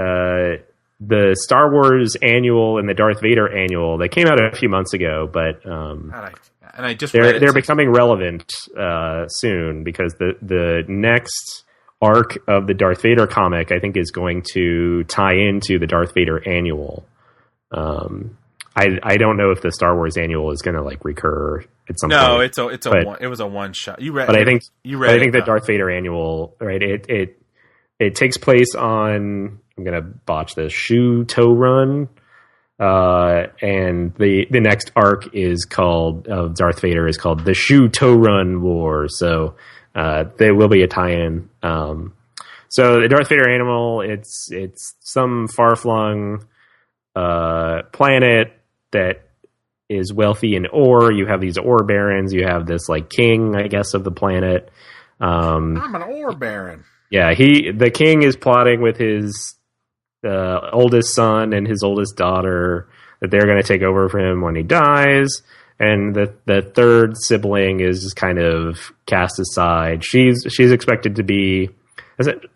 The Star Wars annual and the Darth Vader annual, they came out a few months ago, but they're becoming relevant soon, because the next arc of the Darth Vader comic, I think, is going to tie into the Darth Vader annual. I don't know if the Star Wars annual is going to recur at some point. No, it was a one shot. I think the Darth Vader annual, right? It takes place on, I'm going to botch this, Shu To Run, and the next arc of Darth Vader is called the Shu To Run War. So there will be a tie-in. So the Darth Vader animal, it's some far-flung planet that is wealthy in ore. You have these ore barons. You have this king, I guess, of the planet. I'm an ore baron. Yeah, the king is plotting with his oldest son and his oldest daughter that they're going to take over for him when he dies. And the third sibling is just kind of cast aside. She's expected to be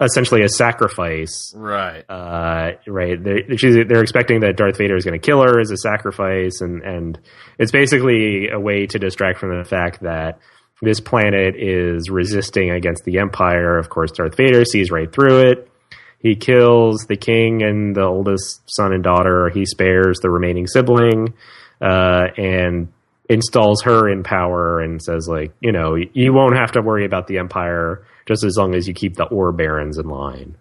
essentially a sacrifice. Right. Right. They're expecting that Darth Vader is going to kill her as a sacrifice. And it's basically a way to distract from the fact that this planet is resisting against the Empire. Of course, Darth Vader sees right through it. He kills the king and the oldest son and daughter. He spares the remaining sibling, and installs her in power and says, you won't have to worry about the Empire just as long as you keep the ore barons in line.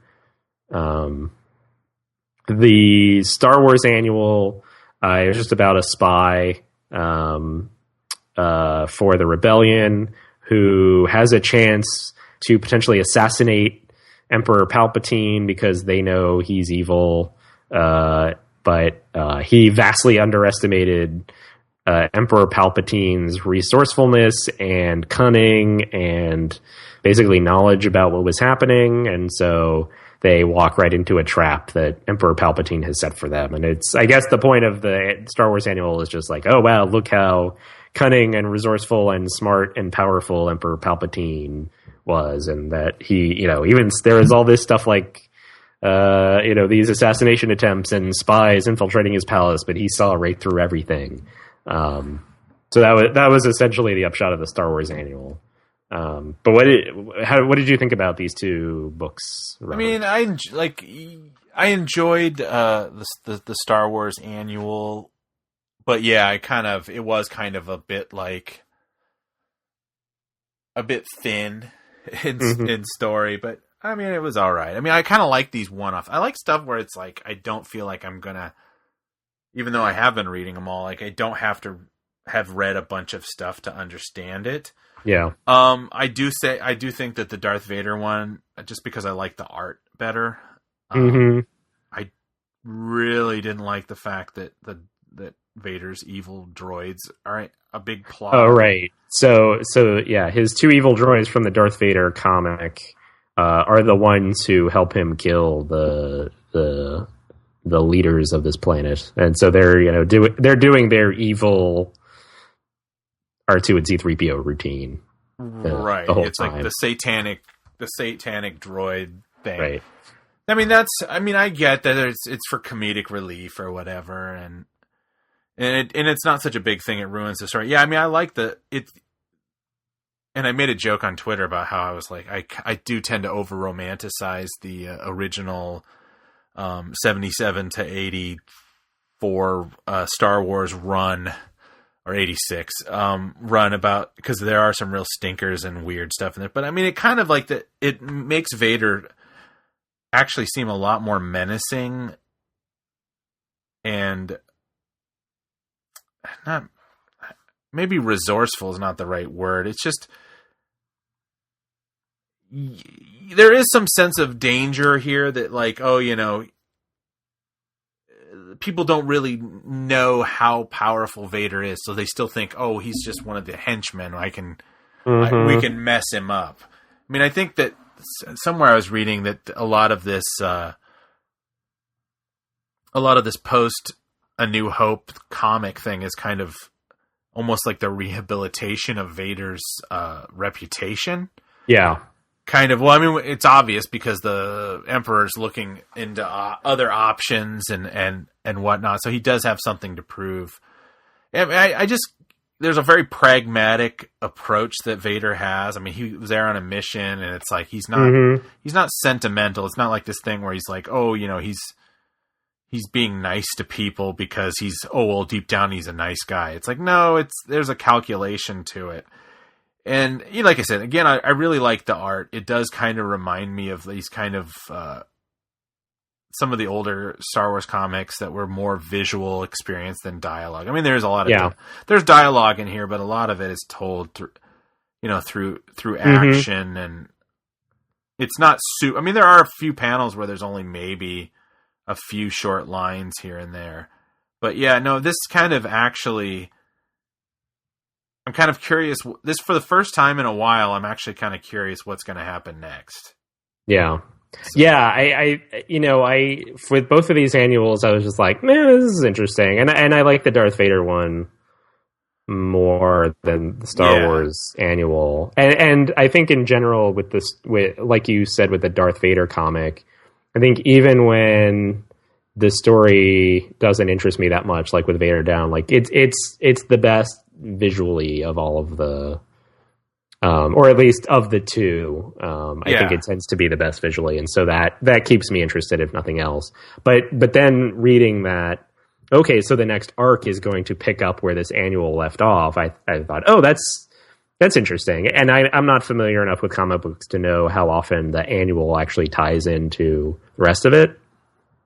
The Star Wars annual is just about a spy for the rebellion who has a chance to potentially assassinate Emperor Palpatine because they know he's evil, but he vastly underestimated Emperor Palpatine's resourcefulness and cunning and basically knowledge about what was happening, and so they walk right into a trap that Emperor Palpatine has set for them. And I guess the point of the Star Wars annual is just oh wow, look how cunning and resourceful and smart and powerful Emperor Palpatine was, and that he, even there is all this stuff these assassination attempts and spies infiltrating his palace, but he saw right through everything. So that was essentially the upshot of the Star Wars annual. But what did you think about these two books, Robert? I mean, I enjoyed the Star Wars annual, but yeah, it was kind of a bit thin in story, but I mean, it was all right. I mean, I kind of like these one-off. I like stuff where it's I don't feel like I'm gonna, even though I have been reading them all, I don't have to have read a bunch of stuff to understand it. Yeah. I do think that the Darth Vader one, just because I like the art better. I really didn't like the fact that that Vader's evil droids are a big plot. Oh, right. So yeah, his two evil droids from the Darth Vader comic are the ones who help him kill the leaders of this planet, and so they're doing their evil R2 and C-3PO routine. Right. The whole it's time. the satanic droid thing. Right. I mean, I get that it's for comedic relief or whatever, and it's not such a big thing. It ruins the story. Yeah, I mean, I like it. And I made a joke on Twitter about how I was like, I do tend to over romanticize the original 77 to 84 Star Wars run, or 86 run, about, because there are some real stinkers and weird stuff in there. But I mean, it kind of like it makes Vader actually seem a lot more menacing and not, maybe resourceful is not the right word. It's just, there is some sense of danger here that, like, oh, you know, people don't really know how powerful Vader is, so they still think, oh, he's just one of the henchmen. We can mess him up. I mean, I think that somewhere I was reading that a lot of this post A New Hope comic thing is kind of almost like the rehabilitation of Vader's reputation. Yeah. Kind of. Well, I mean, it's obvious because the Emperor's looking into other options and whatnot, so he does have something to prove. I just, there's a very pragmatic approach that Vader has. I mean, he was there on a mission, and it's like he's not sentimental. It's not like this thing where he's like, oh, you know, he's being nice to people because deep down he's a nice guy. It's like, no, there's a calculation to it. And, you know, like I said, again, I really like the art. It does kind of remind me of these kind of some of the older Star Wars comics that were more visual experience than dialogue. I mean, there's a lot of there's dialogue in here, but a lot of it is told through action, and it's not I mean, there are a few panels where there's only maybe a few short lines here and there, but yeah, no, this kind of actually, I'm kind of curious. This, for the first time in a while, I'm actually kind of curious what's going to happen next. Yeah. So. Yeah. I with both of these annuals, I was just like, man, this is interesting. And I like the Darth Vader one more than the Star Wars annual. And I think in general with like you said, with the Darth Vader comic, I think even when the story doesn't interest me that much, like with Vader Down, like it's the best visually of all of the, or at least of the two. I think it tends to be the best visually, and so that keeps me interested, if nothing else. But then reading that, okay, so the next arc is going to pick up where this annual left off. I thought, oh, that's interesting, and I'm not familiar enough with comic books to know how often the annual actually ties into the rest of it.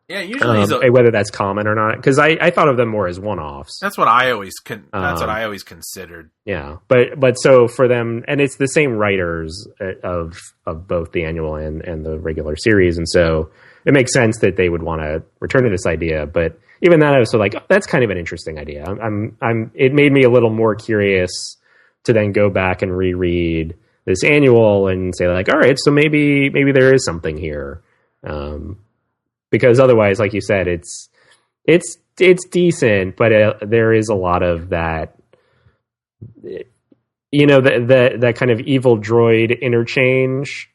Yeah, usually whether that's common or not, because I thought of them more as one-offs. That's what I always considered. Yeah, but so for them, and it's the same writers of both the annual and the regular series, and so it makes sense that they would want to return to this idea. But even that, I was like, oh, that's kind of an interesting idea. It made me a little more curious to then go back and reread this annual and say, like, all right, so maybe there is something here. Because otherwise, like you said, it's decent, but there is a lot of that, you know, that kind of evil droid interchange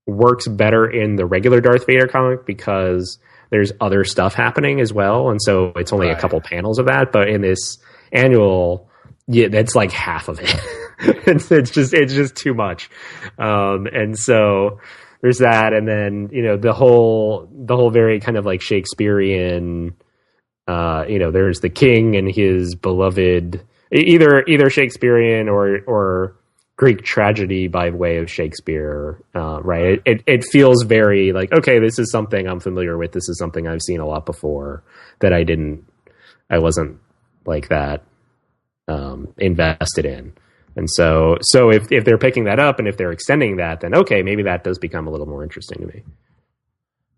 works better in the regular Darth Vader comic because there's other stuff happening as well, and so it's only a couple panels of that. But in this annual, that's like half of it. it's just too much, and so. There's that, and then, you know, the whole very kind of like Shakespearean, you know, there's the king and his beloved, either Shakespearean or Greek tragedy by way of Shakespeare, right? It feels very like, okay, this is something I'm familiar with. This is something I've seen a lot before that I wasn't like that invested in. And so if they're picking that up and if they're extending that, then okay, maybe that does become a little more interesting to me.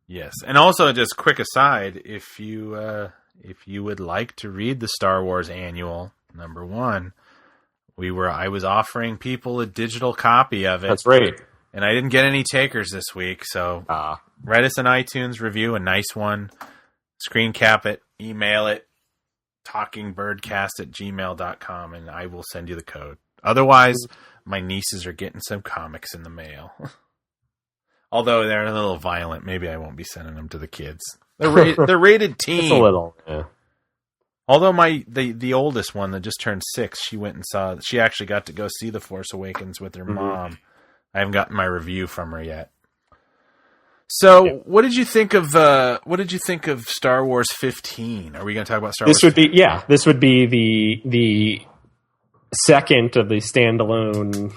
Yes, and also just quick aside, if you would like to read the Star Wars Annual #1, I was offering people a digital copy of it. That's right, and I didn't get any takers this week. So write us an iTunes review, a nice one, screen cap it, email it, talkingbirdcast@gmail.com, and I will send you the code. Otherwise, my nieces are getting some comics in the mail. Although they're a little violent, maybe I won't be sending them to the kids. They're rated teen. It's a little, yeah. Although the oldest one that just turned 6, she went and saw. She actually got to go see The Force Awakens with her mom. I haven't gotten my review from her yet. So, what did you think of Star Wars 15? Are we going to talk about Star Wars? This would be the second of the standalone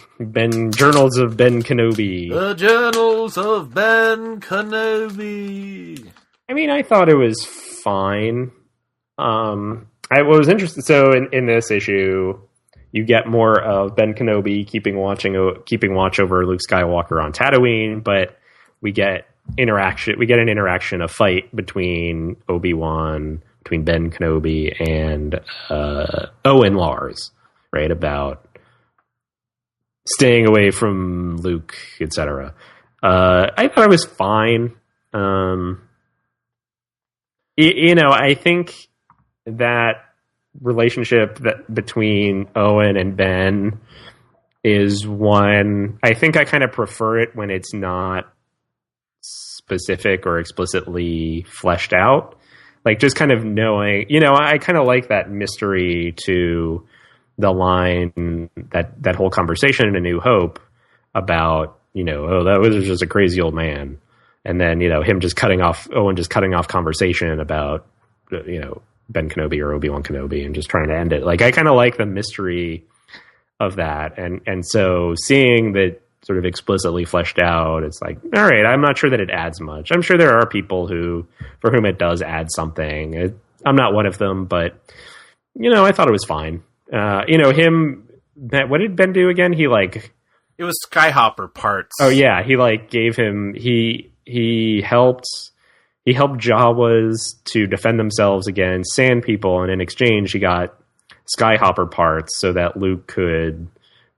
Journals of Ben Kenobi. The Journals of Ben Kenobi. I mean, I thought it was fine. I was interested. So in this issue, you get more of Ben Kenobi keeping watch over Luke Skywalker on Tatooine, but we get interaction. We get an interaction, a fight between Ben Kenobi and Owen Lars, right, about staying away from Luke, etc. I thought it was fine. I think that relationship between Owen and Ben is one. I think I kind of prefer it when it's not specific or explicitly fleshed out. Like, just kind of knowing, I kind of like that mystery to the line, that whole conversation in A New Hope about, that was just a crazy old man. And then, Owen just cutting off conversation about, Ben Kenobi or Obi-Wan Kenobi and just trying to end it. Like, I kind of like the mystery of that. And so seeing that sort of explicitly fleshed out, it's like, all right, I'm not sure that it adds much. I'm sure there are people for whom it does add something. I'm not one of them, but, I thought it was fine. What did Ben do again? It was Skyhopper parts. Oh yeah. He helped Jawas to defend themselves against Sand People, and in exchange, he got Skyhopper parts so that Luke could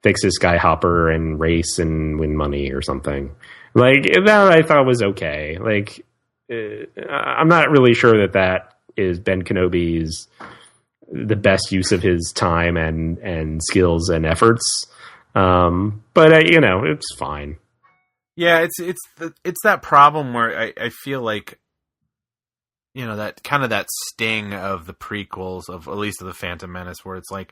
fix his Skyhopper and race and win money or something. Like, that I thought was okay. Like, I'm not really sure that is Ben Kenobi's the best use of his time and skills and efforts. But it's fine. Yeah, it's that problem where I feel like, that kind of that sting of the prequels of at least of the Phantom Menace, where it's like,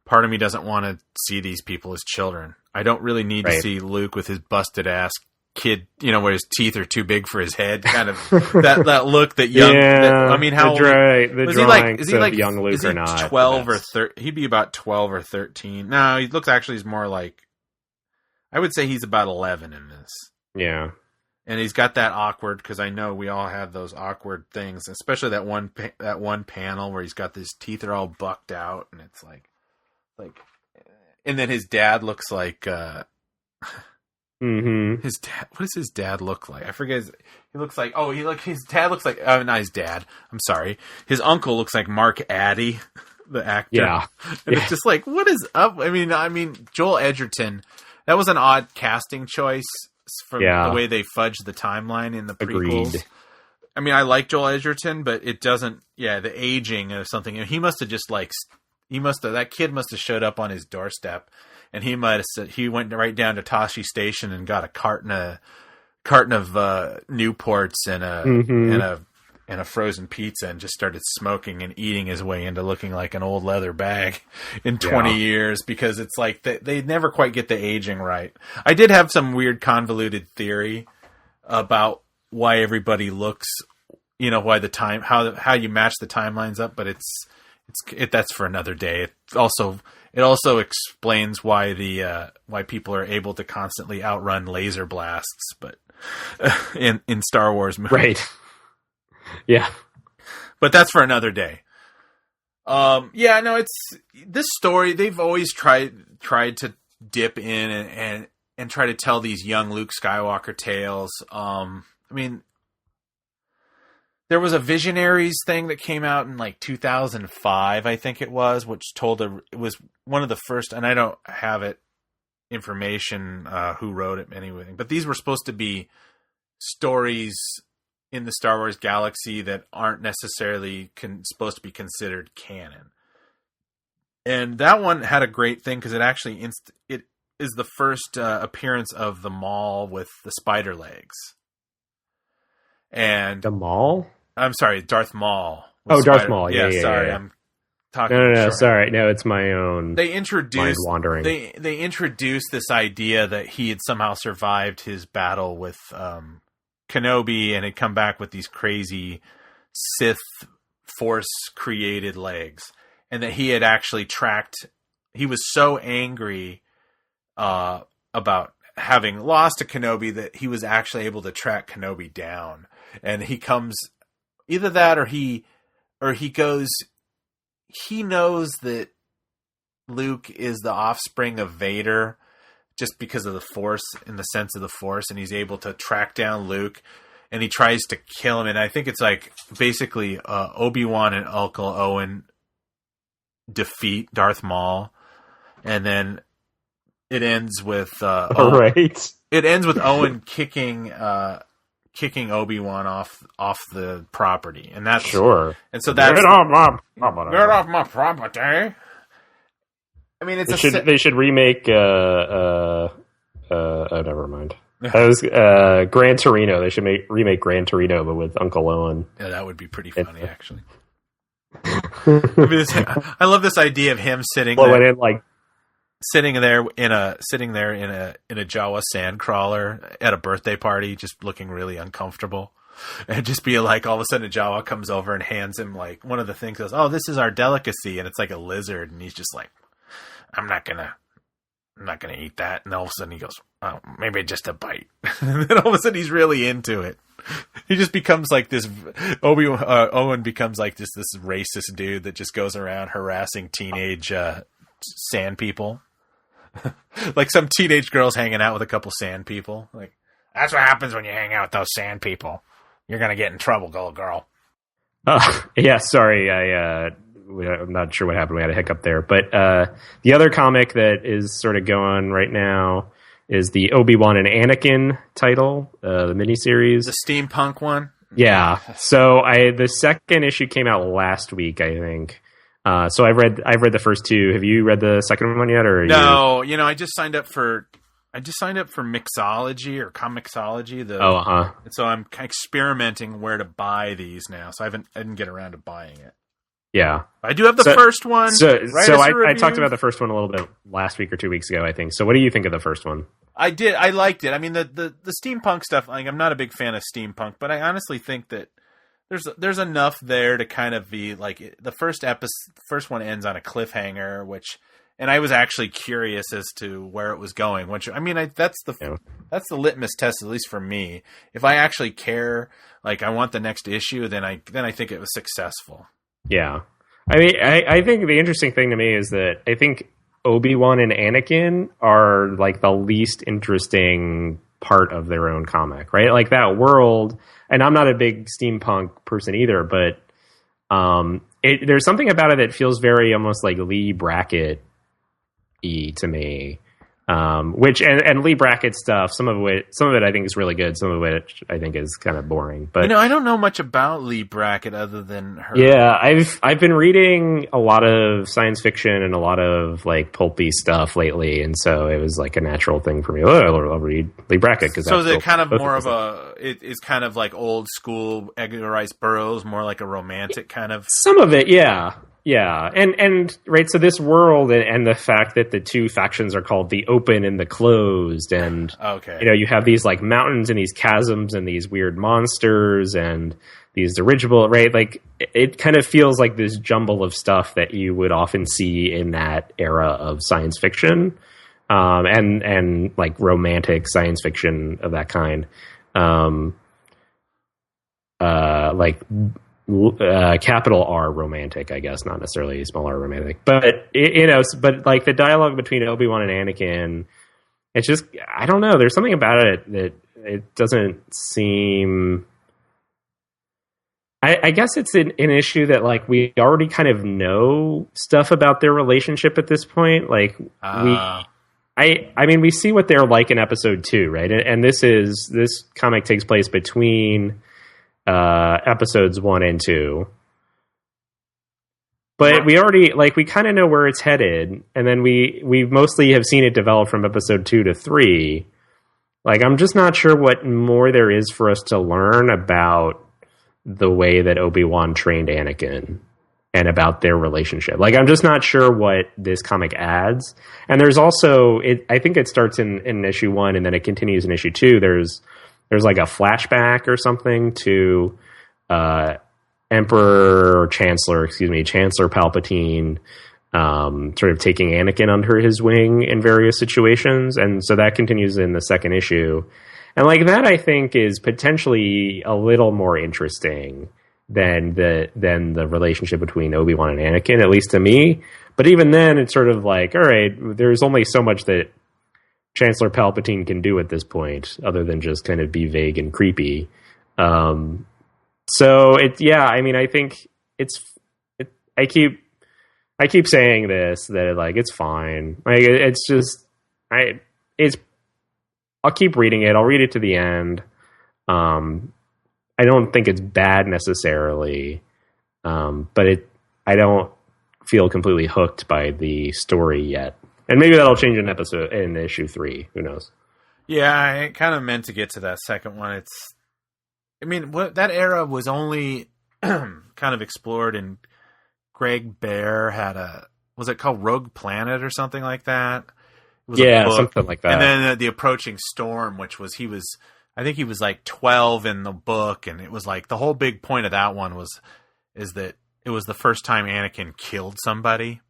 part of me doesn't want to see these people as children. I don't really need to see Luke with his busted ass kid, where his teeth are too big for his head, kind of that look that young. Yeah, how old is he like young Luke or not? 12 or 13? He'd be about 12 or 13. No, he looks he's more like, I would say he's about 11 in this. Yeah. And he's got that awkward, because I know we all have those awkward things, especially that one panel where he's got his teeth are all bucked out, and it's like, and then his dad looks like, his dad. What does his dad look like? I forget. He looks like, his dad looks like, not his dad. I'm sorry. His uncle looks like Mark Addy, the actor. Yeah. And it's just like, what is up? I mean, Joel Edgerton. That was an odd casting choice from the way they fudged the timeline in the prequels. Agreed. I mean, I like Joel Edgerton, but it doesn't. Yeah, the aging of something. He must have just that kid must have showed up on his doorstep, and he went right down to Tashi Station and got a carton of Newports and a frozen pizza, and just started smoking and eating his way into looking like an old leather bag in 20 years, because it's like they never quite get the aging right. I did have some weird convoluted theory about why everybody looks, why the time, how you match the timelines up, but that's for another day. It also explains why why people are able to constantly outrun laser blasts, but in Star Wars movies. Right. Yeah. But that's for another day. It's this story. They've always tried to dip in and try to tell these young Luke Skywalker tales. I mean, there was a Visionaries thing that came out in like 2005, I think it was, which it was one of the first, and I don't have information who wrote it anyway, but these were supposed to be stories in the Star Wars galaxy that aren't necessarily supposed to be considered canon. And that one had a great thing, because it actually is the first appearance of the Maul with the spider legs. And the Maul? I'm sorry, Darth Maul. Darth Maul. Yeah, sorry, yeah. I'm talking. No, sorry. No, it's my own. They introduced mind wandering. They introduced this idea that he had somehow survived his battle with Kenobi and had come back with these crazy Sith Force created legs, and that he had actually tracked. He was so angry about having lost to Kenobi that he was actually able to track Kenobi down, and he comes either that or he goes. He knows that Luke is the offspring of Vader just because of the Force, in the sense of the Force, and he's able to track down Luke, and he tries to kill him. And I think it's like basically Obi-Wan and Uncle Owen defeat Darth Maul, and then it ends with It ends with Owen kicking Obi-Wan off the property, and that's sure. And so that's get off my property. I mean, they should remake. Oh, never mind. That was Gran Torino. They should remake Gran Torino, but with Uncle Owen. Yeah, that would be pretty funny, actually. I love this idea of him sitting there in a Jawa sandcrawler at a birthday party, just looking really uncomfortable, and just be like, all of a sudden a Jawa comes over and hands him like one of the things, goes, "Oh, this is our delicacy," and it's like a lizard, and he's just like, I'm not gonna eat that. And all of a sudden he goes, "Oh, maybe just a bite." And then all of a sudden he's really into it. He just becomes like this. Owen becomes like this racist dude that just goes around harassing teenage sand people. Like some teenage girls hanging out with a couple sand people. Like, that's what happens when you hang out with those sand people. You're gonna get in trouble, little girl. Yeah, sorry. I'm not sure what happened. We had a hiccup there. But the other comic that is sort of going right now is the Obi-Wan and Anakin title, the miniseries. The steampunk one? Yeah. So the second issue came out last week, I think. So I've read the first two. Have you read the second one yet? Or no, I just signed up for Mixology or Comixology. And so I'm experimenting where to buy these now. So I didn't get around to buying it. Yeah. I do have the first one. So I talked about the first one a little bit last week or 2 weeks ago, I think. So what do you think of the first one? I did. I liked it. I mean, the steampunk stuff, like, I'm not a big fan of steampunk, but I honestly think that there's enough there to kind of be like, the first one ends on a cliffhanger, and I was actually curious as to where it was going. Which, I mean, that's the litmus test, at least for me. If I actually care, like I want the next issue, then I think it was successful. Yeah. I mean, I think the interesting thing to me is that I think Obi-Wan and Anakin are like the least interesting part of their own comic, right? Like that world, and I'm not a big steampunk person either, but there's something about it that feels very almost like Lee Brackett-y to me. Which and Lee Brackett stuff, some of it I think is really good, some of it I think is kind of boring. But I don't know much about Lee Brackett other than her. Yeah, I've been reading a lot of science fiction and a lot of like pulpy stuff lately, and so it was like a natural thing for me. I'll read Lee Brackett because so is it kind of more of it is kind of like old school Edgar Rice Burroughs, more like a romantic kind of. Some of it, yeah. Yeah, and right, so this world and the fact that the two factions are called the Open and the Closed, and you have these like mountains and these chasms and these weird monsters and these dirigible, right? Like it kind of feels like this jumble of stuff that you would often see in that era of science fiction, and like romantic science fiction of that kind, like. Capital R romantic, I guess, not necessarily small R romantic, but but like the dialogue between Obi-Wan and Anakin, it's just, I don't know. There's something about it that it doesn't seem. I guess it's an issue that like we already kind of know stuff about their relationship at this point. Like I mean, we see what they're like in episode 2, right? And this comic takes place between. Episodes 1 and 2, But we already, we kind of know where it's headed, and then we mostly have seen it develop from episode 2 to 3. I'm just not sure what more there is for us to learn about the way that Obi-Wan trained Anakin and about their relationship. I'm just not sure what this comic adds. And there's also, I think it starts in issue 1 and then it continues in issue 2. There's a flashback or something to Chancellor Palpatine, sort of taking Anakin under his wing in various situations. And so that continues in the second issue. And that, I think, is potentially a little more interesting than the relationship between Obi-Wan and Anakin, at least to me. But even then, it's sort of all right, there's only so much that Chancellor Palpatine can do at this point, other than just kind of be vague and creepy. I think I keep saying this, that it's fine. I'll keep reading it. I'll read it to the end. I don't think it's bad necessarily, but I don't feel completely hooked by the story yet. And maybe that'll change in issue 3. Who knows? Yeah, I kind of meant to get to that second one. That era was only kind of explored, and Greg Bear had was it called Rogue Planet or something like that? It was something like that. And then the Approaching Storm, which was I think he was 12 in the book, and it was the whole big point of that one is that it was the first time Anakin killed somebody.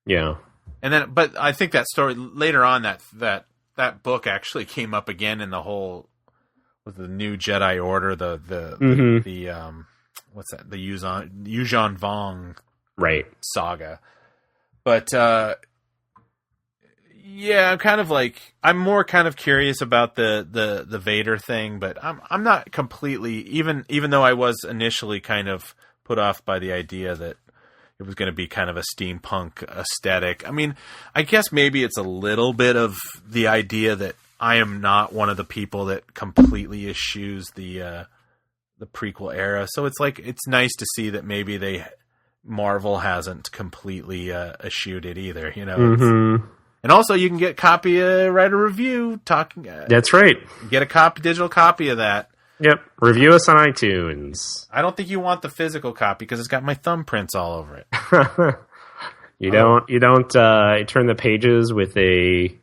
Yeah. And then, but I think that story later on, that book actually came up again in the whole with the New Jedi Order, the what's that? The Yuuzhan Vong saga. But yeah, I'm kind of I'm more kind of curious about the Vader thing, but I'm not completely, even though I was initially kind of put off by the idea that it was going to be kind of a steampunk aesthetic. I guess maybe it's a little bit of the idea that I am not one of the people that completely eschews the prequel era. So it's nice to see that maybe Marvel hasn't completely eschewed it either, Mm-hmm. And also, you can write a review talking. That's right. Get a digital copy of that. Yep. Review us on iTunes. I don't think you want the physical copy because it's got my thumbprints all over it. You don't turn the pages with a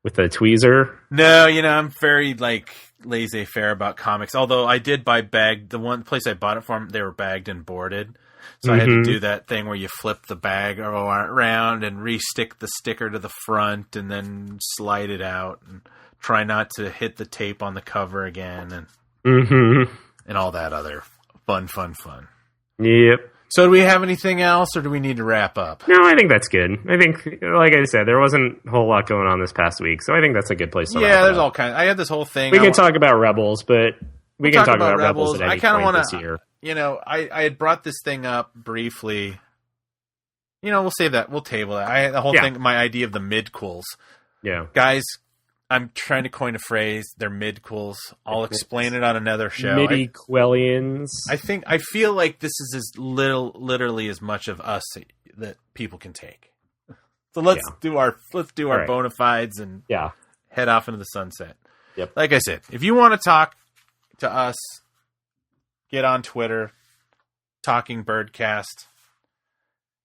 tweezer. No, I'm very laissez-faire about comics. Although I did buy bagged. The one place I bought it from, they were bagged and boarded. So I had to do that thing where you flip the bag around and re-stick the sticker to the front and then slide it out and try not to hit the tape on the cover again and all that other fun. Yep. So do we have anything else or do we need to wrap up? No, I think that's good. I think, like I said, there wasn't a whole lot going on this past week, so I think that's a good place to wrap there's up. all kinds. I had this whole thing. We can talk about Rebels, but we can talk about Rebels at any point this year. I had brought this thing up briefly. We'll save that. We'll table that. The whole thing, my idea of the midquels. Yeah. Guys, I'm trying to coin a phrase. They're midquels. I'll explain it on another show. Midi-quellians. I feel like this is literally as much of us that people can take. So let's do our bona fides and head off into the sunset. Yep. Like I said, if you want to talk to us, get on Twitter, Talking Birdcast.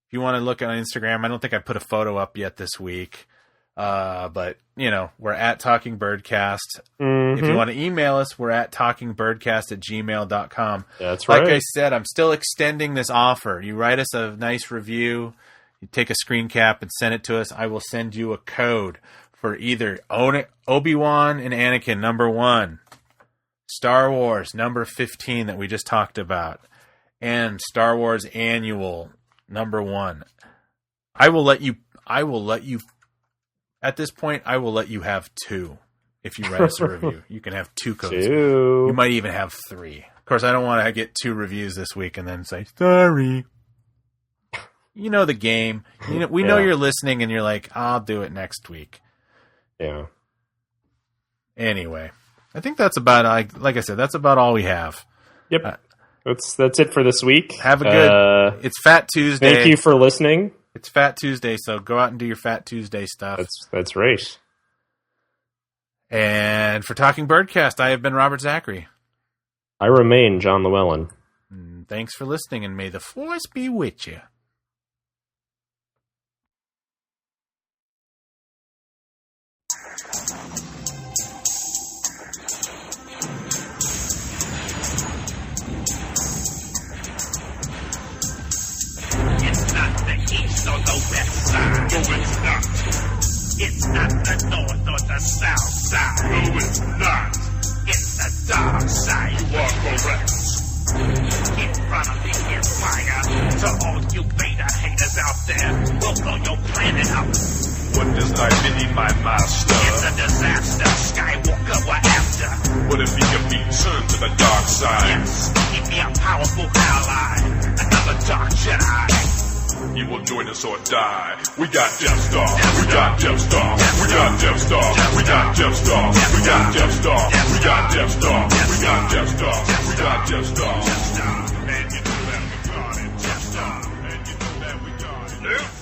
If you want to look on Instagram, I don't think I put a photo up yet this week. But we're at Talking Birdcast. If you want to email us, we're at talkingbirdcast@gmail.com. That's right. Like I said, I'm still extending this offer. You write us a nice review, you take a screen cap and send it to us. I will send you a code for either Obi-Wan and Anakin #1, Star Wars #15 that we just talked about, and Star Wars Annual #1. I will let you at this point, I will let you have 2 if you write us a review. You can have 2 codes. 2. You might even have 3. Of course, I don't want to get 2 reviews this week and then say, sorry. You know the game. We know you're listening and you're like, I'll do it next week. Yeah. Anyway, I think that's about, like I said, that's about all we have. Yep. that's it for this week. Have a good. It's Fat Tuesday. Thank you for listening. It's Fat Tuesday, so go out and do your Fat Tuesday stuff. That's right. And for Talking Birdcast, I have been Robert Zachary. I remain John Llewellyn. Thanks for listening, and may the Force be with you. It's not the east or the west side. No, it's not. It's not the north or the south side. No, it's not. It's the dark side. You are correct. In front of the Empire, to all you beta haters out there, we'll blow your planet up. What does thy bidding, my master? It's a disaster. Skywalker we're after. What if he can be turned to the dark side? Yes, he'd be a powerful ally. Another dark Jedi. He will join us or die. We got Death Star. We got Death Star. We got Death Star. We got Death Star. We got Death Star. We got Death Star. We got Death Star. We got Death Star. And you know that we got it. Death Star. And you know that we got it.